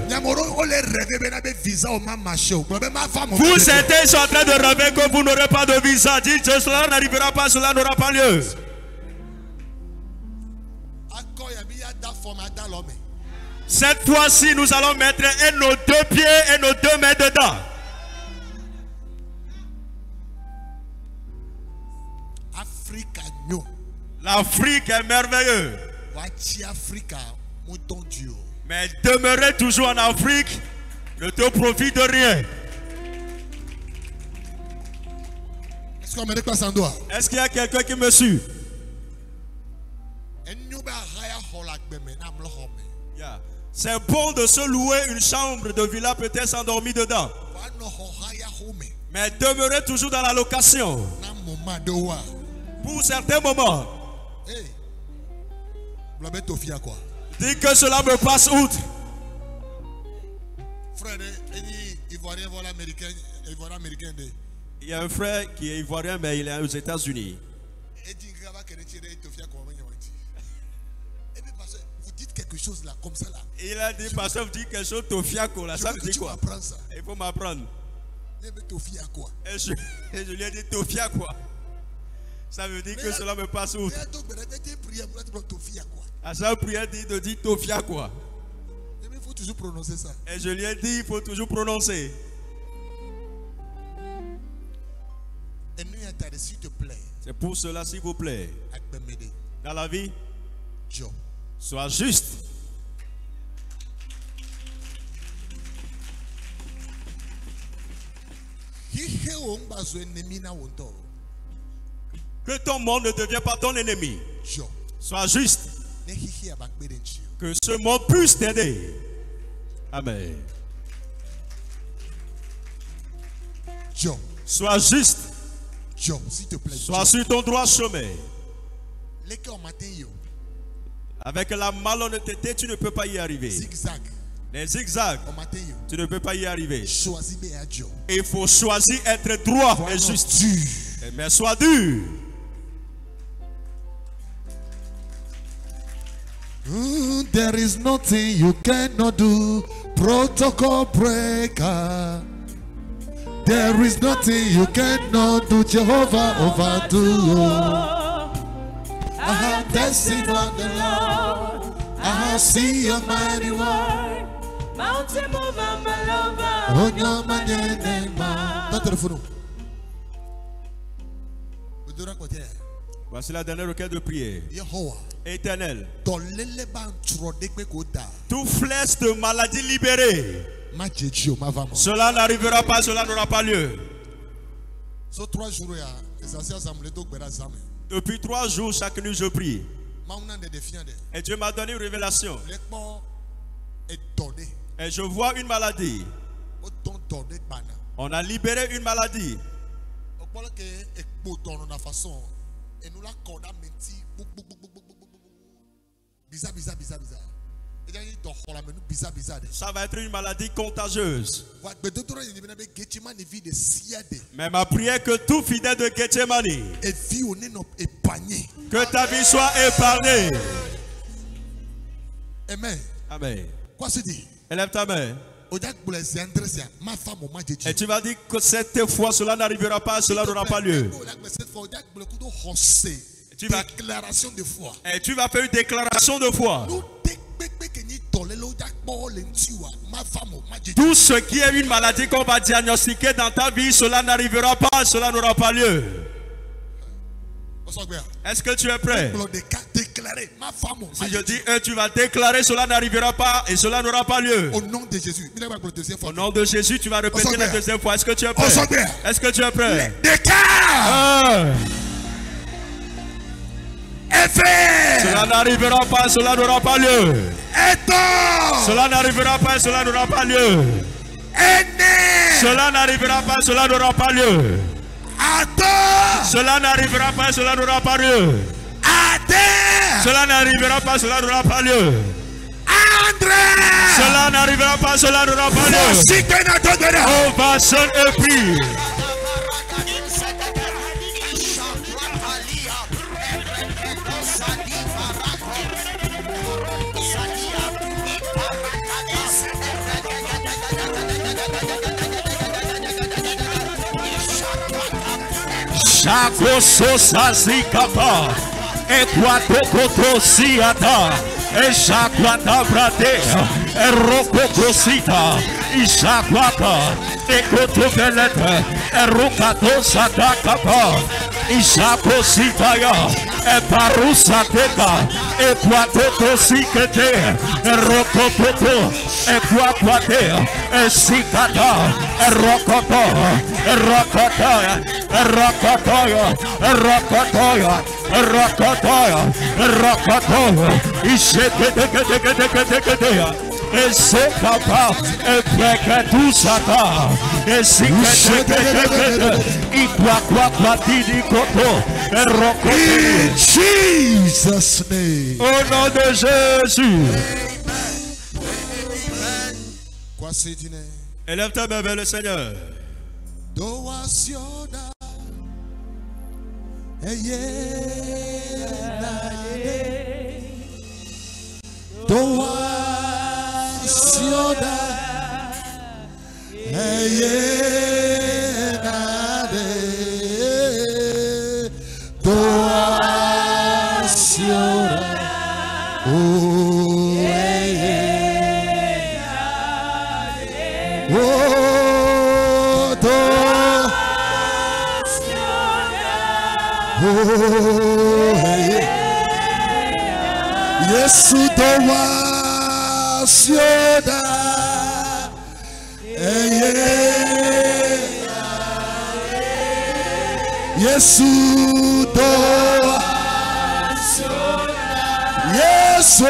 B: Vous certains sont en train de rêver que vous n'aurez pas de visa. Dis cela n'arrivera pas, cela n'aura pas lieu. Cette fois-ci, nous allons mettre nos 2 pieds et nos 2 mains dedans. L'Afrique est merveilleuse. Mais demeurer toujours en Afrique ne te profite de rien. Est-ce qu'il y a quelqu'un qui me suit? C'est bon de se louer une chambre de villa, peut-être s'endormir dedans. Mais demeurer toujours dans la location. Pour certains moments. Dis que cela me passe outre. Il y a un frère qui est ivoirien, mais il est aux États-Unis.
D: Vous dites quelque chose là, comme ça là.
B: Il a dit, pasteur, vous dites quelque chose, Tofiako là, ça veut dire quoi? Il faut m'apprendre. Et je lui ai dit, Tofia quoi? Ça veut dire que cela me passe outre. À chaque prière, dit de dire Tofia quoi?
D: Il faut toujours prononcer ça.
B: Et je lui ai dit, il faut toujours prononcer.
D: S'il te plaît.
B: C'est pour cela, s'il vous plaît. Dans la vie, sois juste. Que ton monde ne devienne pas ton ennemi. Sois juste. Que ce monde puisse t'aider. Amen. Sois juste.
D: S'il te plaît.
B: Sois sur ton droit chemin. Avec la malhonnêteté, tu ne peux pas y arriver. Les zigzags, tu ne peux pas y arriver. Il faut choisir être droit et juste. Mais sois dur.
D: There is nothing you cannot do, protocol breaker. There is nothing you cannot do, Jehovah overdo. I have tasted of the Lord, I have seen your mighty word. Mountain mover, my lover. Oh, no, my name.
B: Voici la dernière requête de prière. Éternel, tout flèche de maladie libérée. Cela n'arrivera pas, cela n'aura pas lieu. Depuis 3 jours, chaque nuit je prie. Et Dieu m'a donné une révélation. Et je vois une maladie. On a libéré une maladie. Ça va être une maladie contagieuse. Mais ma prière est que tout fidèle de Gethsemane, que ta vie soit épargnée. Amen. Élève ta main. Et tu vas dire que cette fois cela n'arrivera pas, cela n'aura pas lieu. Et tu vas faire une déclaration de foi. Tout ce qui est une maladie qu'on va diagnostiquer dans ta vie, cela n'arrivera pas, cela n'aura pas lieu. Est-ce que tu es prêt? Si je dis tu vas déclarer, cela n'arrivera pas et cela n'aura pas lieu.
D: Au nom de Jésus.
B: Au nom de Jésus, tu vas répéter la deuxième fois. Est-ce que tu es prêt? Est-ce que tu es prêt?
C: Effet.
B: Cela n'arrivera pas, cela n'aura pas lieu.
C: Étant.
B: Cela n'arrivera pas, cela n'aura pas lieu. Cela n'arrivera pas, cela n'aura pas lieu.
C: Attends.
B: Cela n'arrivera pas, cela n'aura pas lieu.
C: Attends.
B: Cela n'arrivera pas, cela n'aura pas lieu.
C: André.
B: Cela n'arrivera pas, cela n'aura pas lieu. On va sonner et prie. Chaco sosa zikapa, equatokoto siata, echaquata brate, erokokosita, ishaquata, ekotovelete, erukato satakapa, ishapositaya, eparusateka, equatoto sikete, erokopoto, equaquate, esikata, erokoto, erokotaya, Rakatoya, Rakatoya, Rakatoya, Rakatoya, Isheketeketeketeketeketeya, Esekapa, Epeketusata, Esiketekete, Ikwakwatidi koto, Erokote.
C: In Jesus' name.
B: Au nom de Jésus. Élève ta main vers le Seigneur.
C: Yesu doa sioda Yesu doa Yesu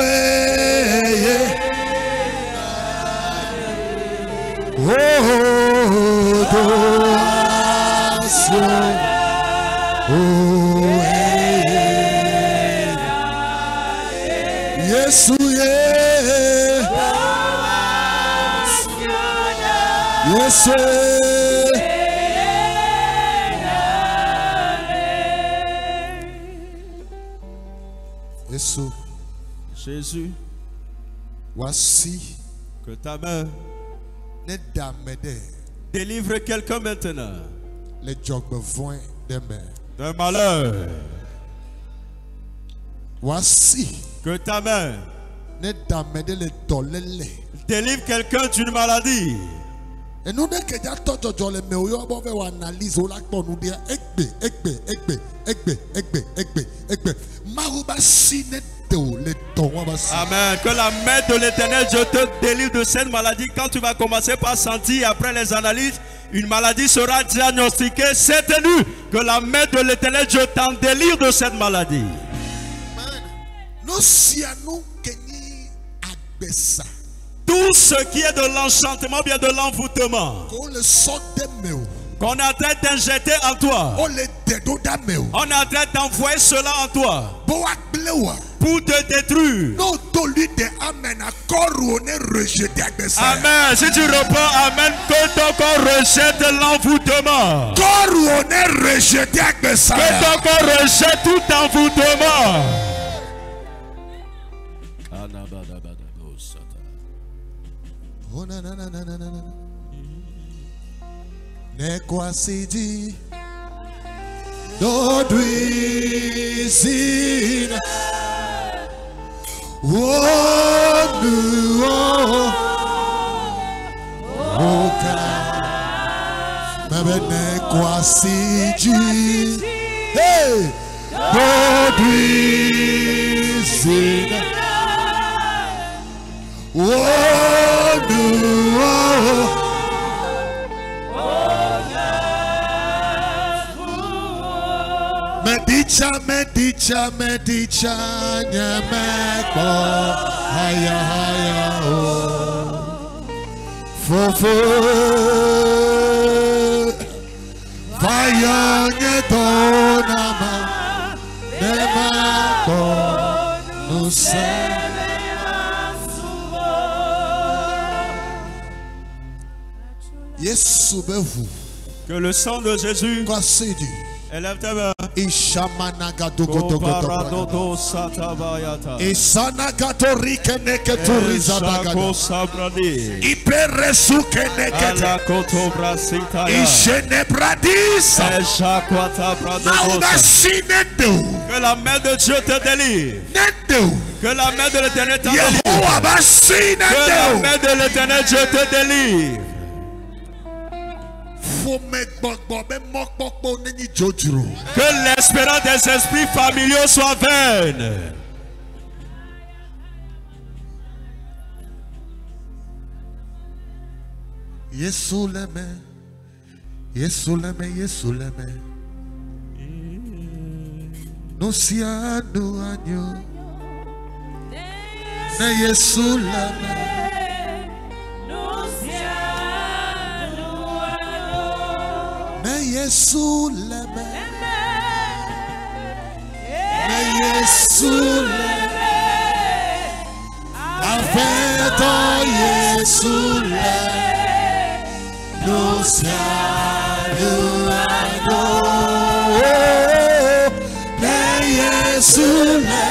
C: doa sioda Yesu Yesu Yesu
B: Jésus,
C: voici
B: que ta main
C: ne damede
B: délivre quelqu'un maintenant
C: le jog besoin de
B: d'un malheur.
C: Voici
B: que ta main
C: ne damede le tolele
B: délivre quelqu'un d'une maladie.
C: Et nous ne keja tojojo le me oyo bo fe analyse o la gbo nu dia egbe maruba sine to le ton wa basi.
B: Amen. Que la main de l'Éternel Dieu te délivre de cette maladie. Quand tu vas commencer par sentir après les analyses une maladie sera diagnostiquée, c'est tenu que la main de l'Éternel Dieu t'en délivre de cette maladie.
C: Nous sianou keni agbesa.
B: Tout ce qui est de l'enchantement, bien de l'envoûtement, qu'on est en train d'injecter en toi, on est en train d'envoyer cela en toi pour te détruire. Amen. Si tu réponds Amen, que ton corps rejette l'envoûtement. Que ton corps rejette tout envoûtement.
C: Oh na na na na na na na. Ne kwa sidi do duizina. Oh nu oh oka. Bebe ne kwa sidi. Hey do duizina.
A: Que le sang de Jésus élève ta main. Que la main de Dieu te délivre. Que la main de l'Éternel te délivre. Que la main de l'Éternel Dieu te délivre. Que l'espérance des esprits familiaux soit vaine.
D: Yesuleme, Yesuleme, Yesuleme. Nusianu anyo. Ne Yesuleme. Yesuleme, Yesuleme, afeto Yesuleme, nous saluons, Yesuleme,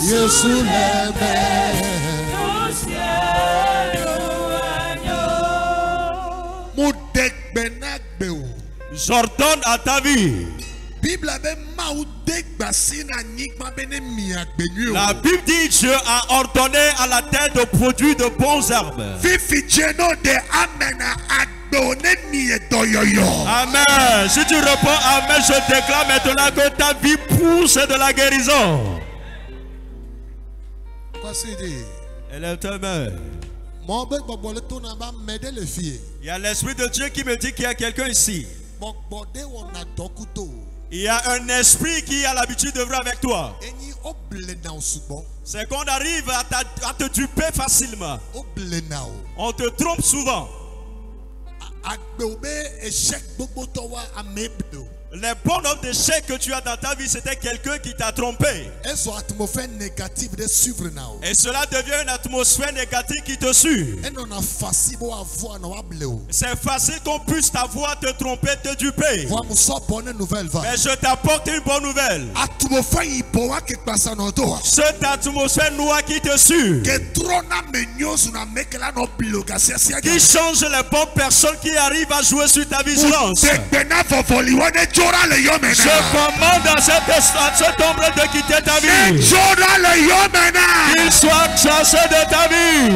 D: Yesuleme.
A: J'ordonne à ta vie. La Bible dit Dieu a ordonné à la terre de produire de bons herbes. Amen. Si tu réponds amen, je déclare maintenant que ta vie pousse de la guérison. Élève ta main. Il y a l'Esprit de Dieu qui me dit qu'il y a quelqu'un ici. Il y a un esprit qui a l'habitude d'œuvrer avec toi. C'est qu'on arrive à te duper facilement. On te trompe souvent. Les bons hommes d'échec que tu as dans ta vie, c'était quelqu'un qui t'a trompé. Et cela devient une atmosphère négative qui te suit. C'est facile qu'on puisse t'avoir, te tromper, te duper. Mais je t'apporte une bonne nouvelle. Cette atmosphère noire qui te suit, qui change les bonnes personnes qui arrivent à jouer sur ta vigilance. Je commande à cette ombre de quitter ta vie. Qu'il soit chassé de ta vie.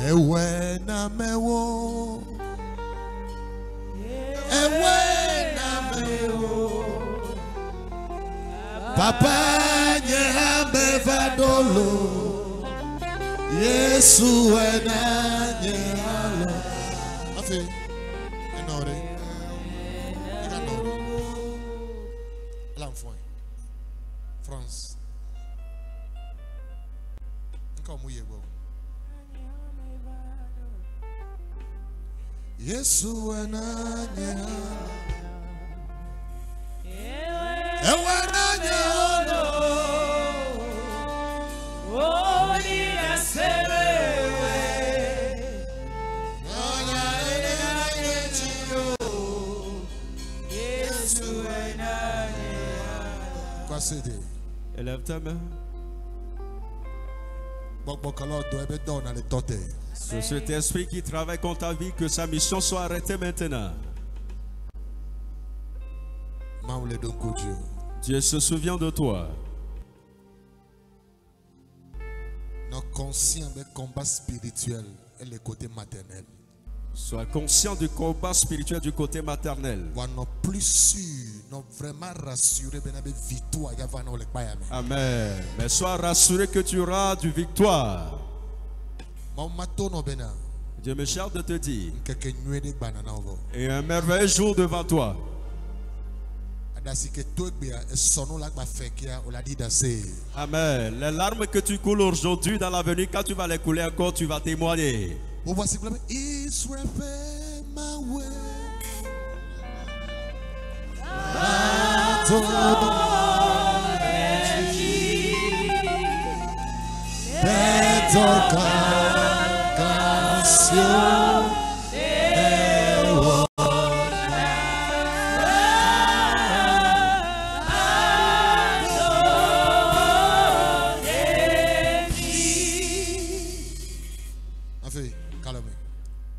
D: Ewe na mewo. Papa nyambe vadolo Yesu ena nyalo afi enore l'enfant France encore mouillebo Yesu ena nyalo
A: Élève ta main. C'est cet esprit qui travaille contre ta vie, que sa mission soit arrêtée maintenant. Dieu se souvient de toi.
D: Nos conscients des combats spirituels.
C: le côté maternel.
A: Sois conscient du combat spirituel du côté maternel. Amen. Mais sois rassuré que tu auras du victoire. Dieu me charge de te dire, et un merveilleux jour devant toi. Amen. Les larmes que tu coules aujourd'hui dans l'avenir, quand tu vas les couler encore, tu vas témoigner.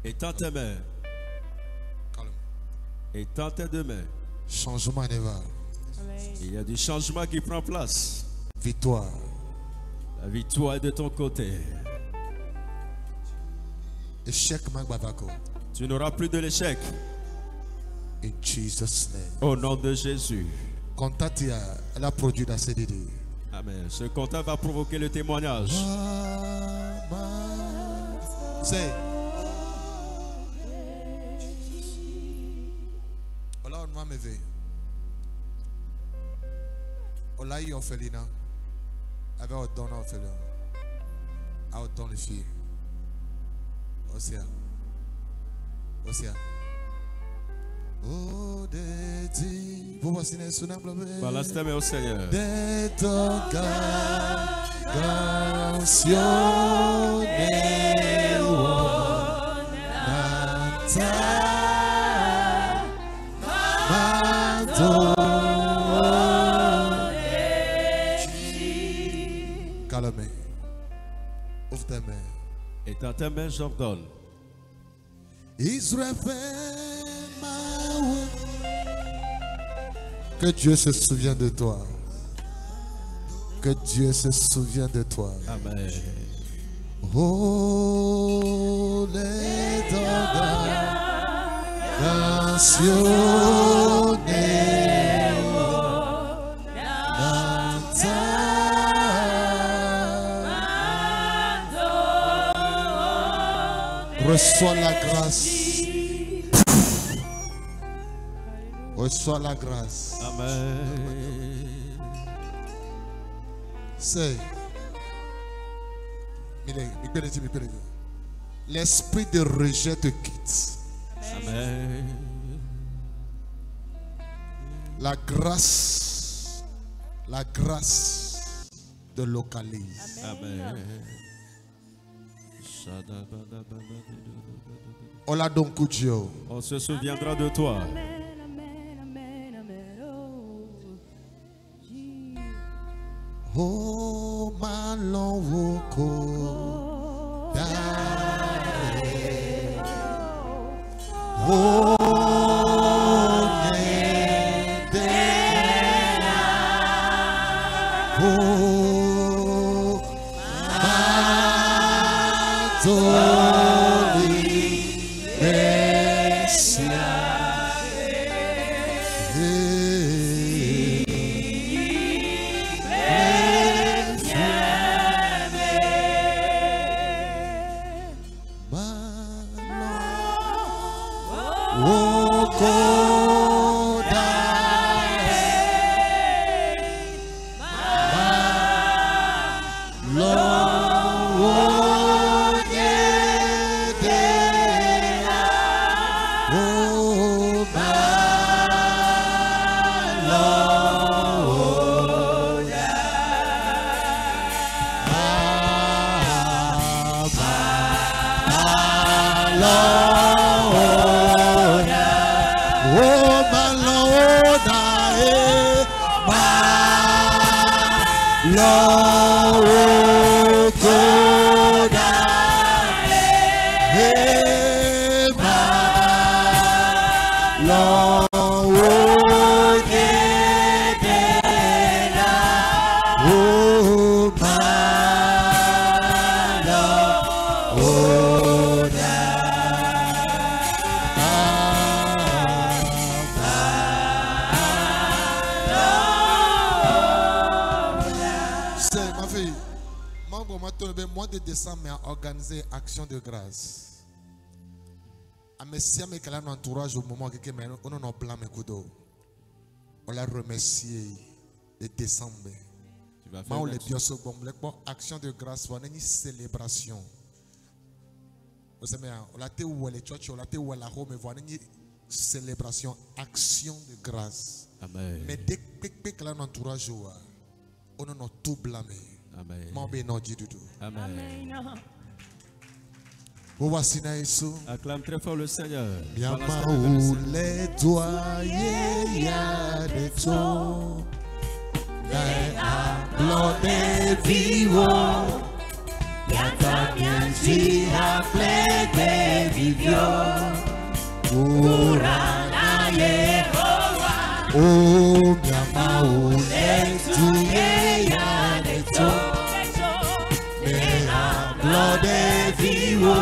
A: Étends tes mains. Étends tes deux mains.
C: Changement
A: Il y a du changement qui prend place.
C: Victoire.
A: La victoire est de ton côté.
C: Échec.
A: Tu n'auras plus de l'échec.
C: In Jesus' name.
A: Au nom de Jésus.
C: Contact, elle a produit la CDD.
A: Amen. Ce contact va provoquer le témoignage.
C: C'est. Ola yi orphelina avec autant d'orphelins à autant de filles. Osia. Oh vous voici les sonnables.
A: Balance tes mains au Seigneur.
C: De ton calme. Ouvre tes mains.
A: Et dans tes mains, j'ordonne.
C: Israël, que Dieu se souvienne de toi. Que Dieu se souvienne de toi.
A: Amen.
C: Oh, les reçois la grâce. Reçois la grâce.
A: Amen.
C: C'est l'esprit de rejet te quitte.
A: Amen.
C: La grâce te localise.
A: Amen.
C: On
A: se souviendra de toi.
C: Oh, malon woko dare. Oh, nedena. Oh, matoli Messia. Oh décembre, mais à organiser action de grâce. À Messia, mais qu'elle a un entourage au moment où on a blâme on l'a remercié de décembre. On l'a bien sûr, action de grâce, on a une célébration. Vous savez, on a été où les church, on a été où la home, on a une célébration, action de grâce.
B: Amen.
C: Mais dès que l'on entourage, on a tout blâmé.
B: Amen.
C: Amen.
B: Acclame très fort le Seigneur.
C: Yamaou les doigts ya de to, applaudez vivo, yata bien si applaudez vivio, Urana Yehovah. Oh, Yamaou les doigts ya de to, applaudez vivo.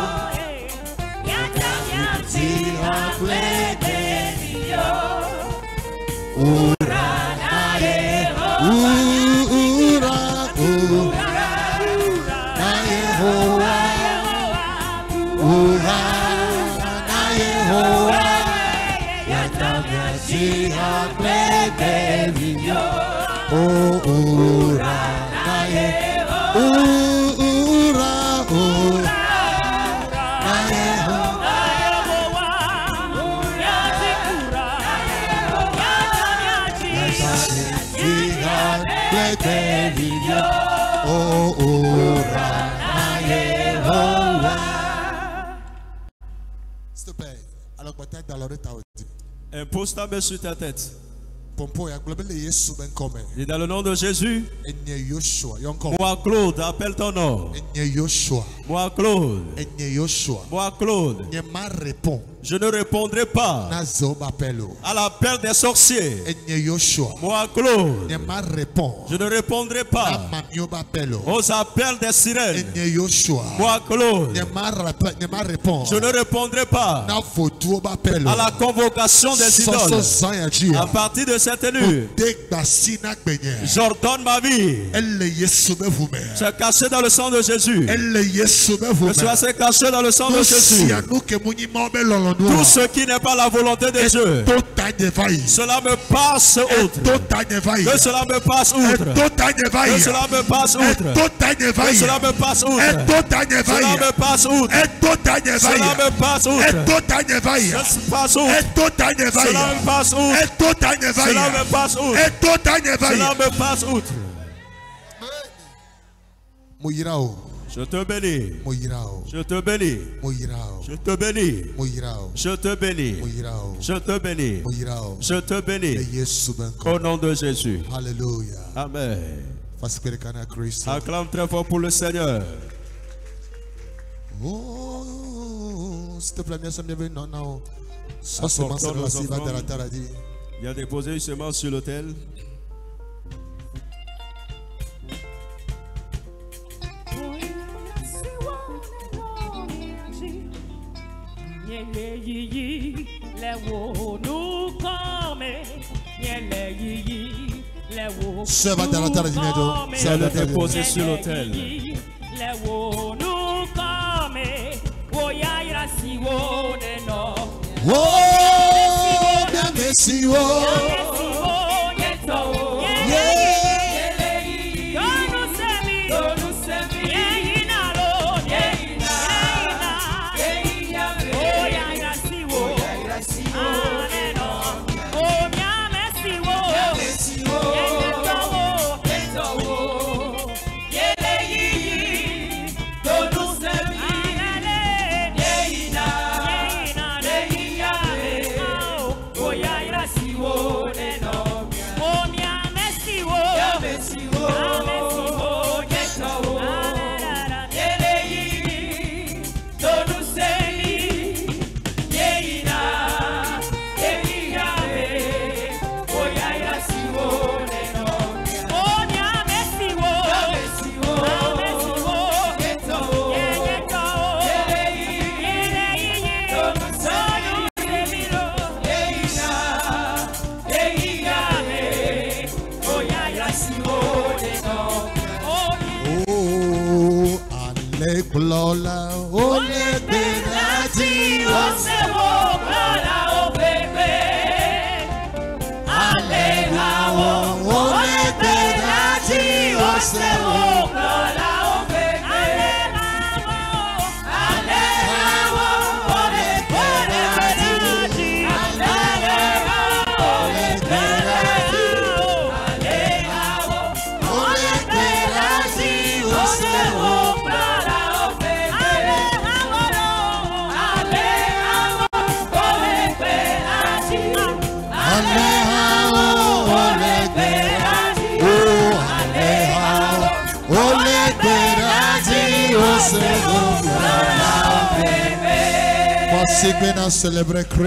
C: S'il te plaît, alors peut-être dans l'oreille ta
B: impose ta main sur ta tête. Et dans le nom de Jésus, moi Claude, appelle ton nom. Moi Claude. Moi Claude. Je ne répondrai pas à l'appel des sorciers. Moi Claude. Je ne répondrai pas aux appels des sirènes. Moi Claude. Je ne répondrai pas à la convocation des idoles. À partir de cette nuit, j'ordonne ma vie. C'est caché dans le sang de Jésus. C'est caché dans le sang de Jésus. Tout ce qui n'est pas la volonté de Dieu, cela me passe outre. Que cela me passe outre. Que cela me passe outre. Que cela me passe outre. Cela me passe outre. Cela me passe outre. Cela me passe outre. Cela me passe outre. Cela me passe outre. Je te bénis. Je te bénis. Je te bénis. Je te bénis. Je te bénis. Je te bénis. Au nom de Jésus.
C: Alléluia.
B: Amen. Acclame très fort pour le Seigneur.
C: Oh, s'il te plaît, bienvenue. Non, non.
B: Il a déposé une semence sur l'autel.
C: Ça va
B: déposer sur l'autel.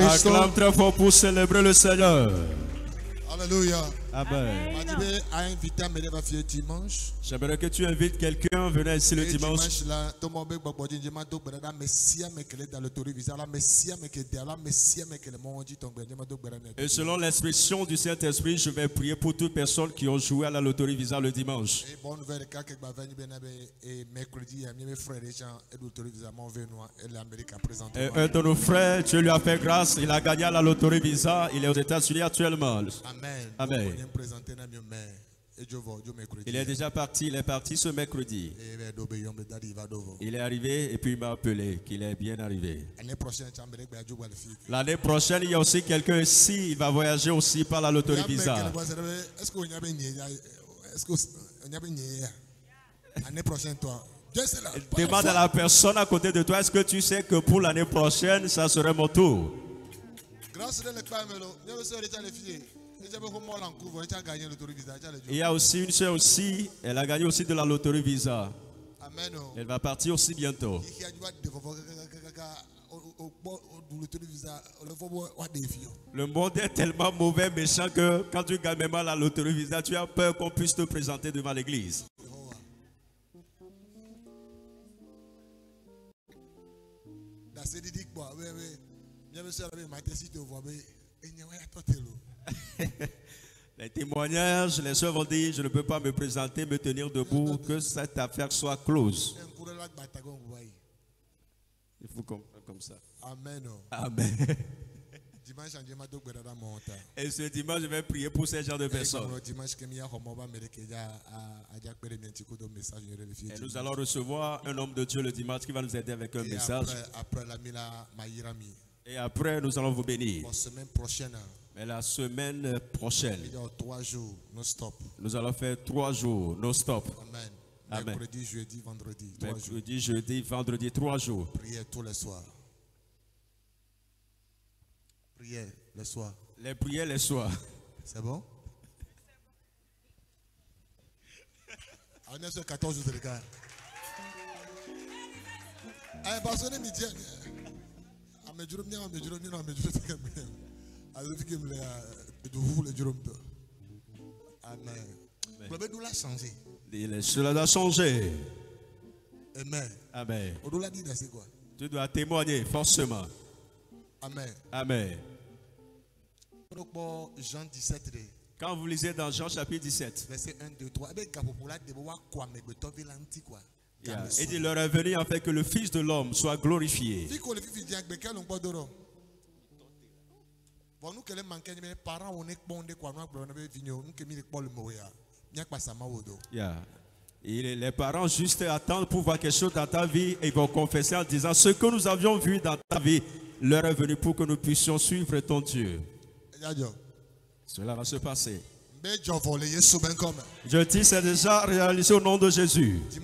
B: Acclame très fort pour célébrer le Seigneur.
C: Alléluia.
B: Amen. J'aimerais que tu invites quelqu'un à venir ici le dimanche. Et selon l'expression du Saint-Esprit, je vais prier pour toutes personnes qui ont joué à la loterie Visa le dimanche. Et un de nos frères, Dieu lui a fait grâce, il a gagné à la loterie Visa, il est aux États-Unis actuellement.
C: Amen.
B: Amen. Il est déjà parti, il est parti ce mercredi. Il est arrivé et puis il m'a appelé qu'il est bien arrivé. L'année prochaine, il y a aussi quelqu'un ici, il va voyager aussi par la loterie Visa.
C: L'année prochaine, toi.
B: Demande à la personne à côté de toi, est-ce que tu sais que pour l'année prochaine, ça serait mon tour? Il y a aussi une soeur aussi, elle a gagné aussi de la loterie Visa. Elle va partir aussi bientôt. Le monde est tellement mauvais, méchant que quand tu gagnes même à la loterie Visa, tu as peur qu'on puisse te présenter devant l'église. Les témoignages, les soeurs vont dire, je ne peux pas me présenter, me tenir debout, que cette affaire soit close. Il faut comprendre comme ça.
C: Amen.
B: Amen. Et ce dimanche, je vais prier pour ces gens de personnes. Et nous allons recevoir un homme de Dieu le dimanche qui va nous aider avec un message. Et après, nous allons vous bénir. Mais la semaine prochaine, nous allons faire 3 jours, non stop. Amen.
C: Mercredi, jeudi, vendredi.
B: Mercredi, jeudi, vendredi, 3 jours.
C: Prière tous les soirs. Prière les soirs.
B: Les prières les soirs.
C: C'est bon? On est sur 14 jours de regard.
B: Cela doit changer.
C: Amen.
B: Amen.
C: Quoi?
B: Tu dois témoigner forcément.
C: Amen.
B: Amen.
C: Jean 17.
B: Quand vous lisez dans Jean chapitre 17,
C: verset 1, 2, 3,
B: il dit, leur est venu en fait que le Fils de l'homme soit glorifié. Et les parents juste attendent pour voir quelque chose dans ta vie et ils vont confesser en disant, ce que nous avions vu dans ta vie leur est venu pour que nous puissions suivre ton Dieu. Cela va se passer. Je dis, c'est déjà réalisé au nom de Jésus. Et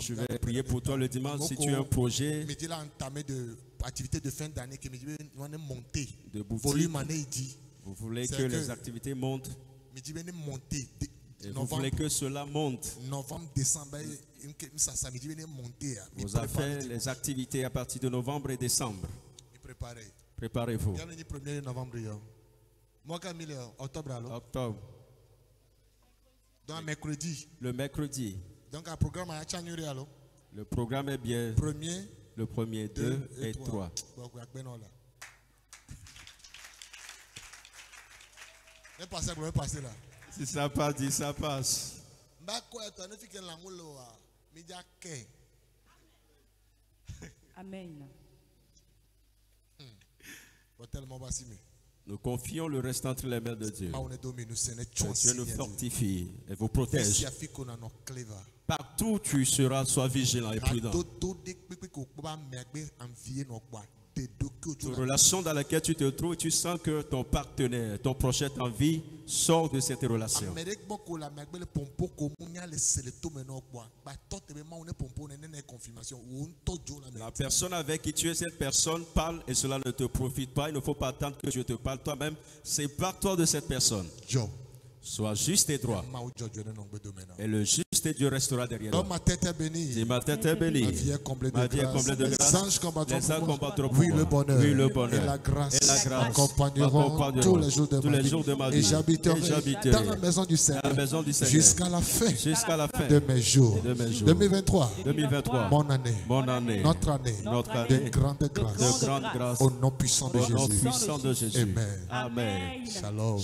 B: je vais prier pour toi le dimanche si tu as un projet de boutique. Vous voulez que les activités montent. Et vous voulez que cela monte. Vous avez fait les activités à partir de novembre et décembre. Préparez-vous. Octobre.
C: Donc mercredi.
B: Le mercredi.
C: Donc un programme à
B: le programme est bien. Le premier, 2 et 3. Si ça passe, dis ça passe.
E: Amen.
B: Nous confions le reste entre les mains de Dieu. Dieu nous fortifie et vous protège. Partout où tu seras, sois vigilant et prudent. Une relation dans laquelle tu te trouves, tu sens que ton partenaire, ton prochain en vie, sort de cette relation. La personne avec qui tu es, cette personne parle et cela ne te profite pas. Il ne faut pas attendre que Dieu te parle toi-même. Sépare-toi de cette personne.
A: Sois juste et droit. Et le juste et Dieu restera derrière toi.
C: Ma tête est bénie.
A: Si ma tête est bénie.
C: Ma vie est comblée de grâce.
A: Les anges combattront pour moi.
C: Oui, le bonheur.
A: Oui, le bonheur.
C: Et la grâce accompagneront tous les jours de ma vie. Et j'habiterai dans la maison du Seigneur. Jusqu'à la fin de mes jours. 2023. Mon année. Notre année. De grande grâce. Au nom puissant de Jésus.
A: Amen.
C: Shalom.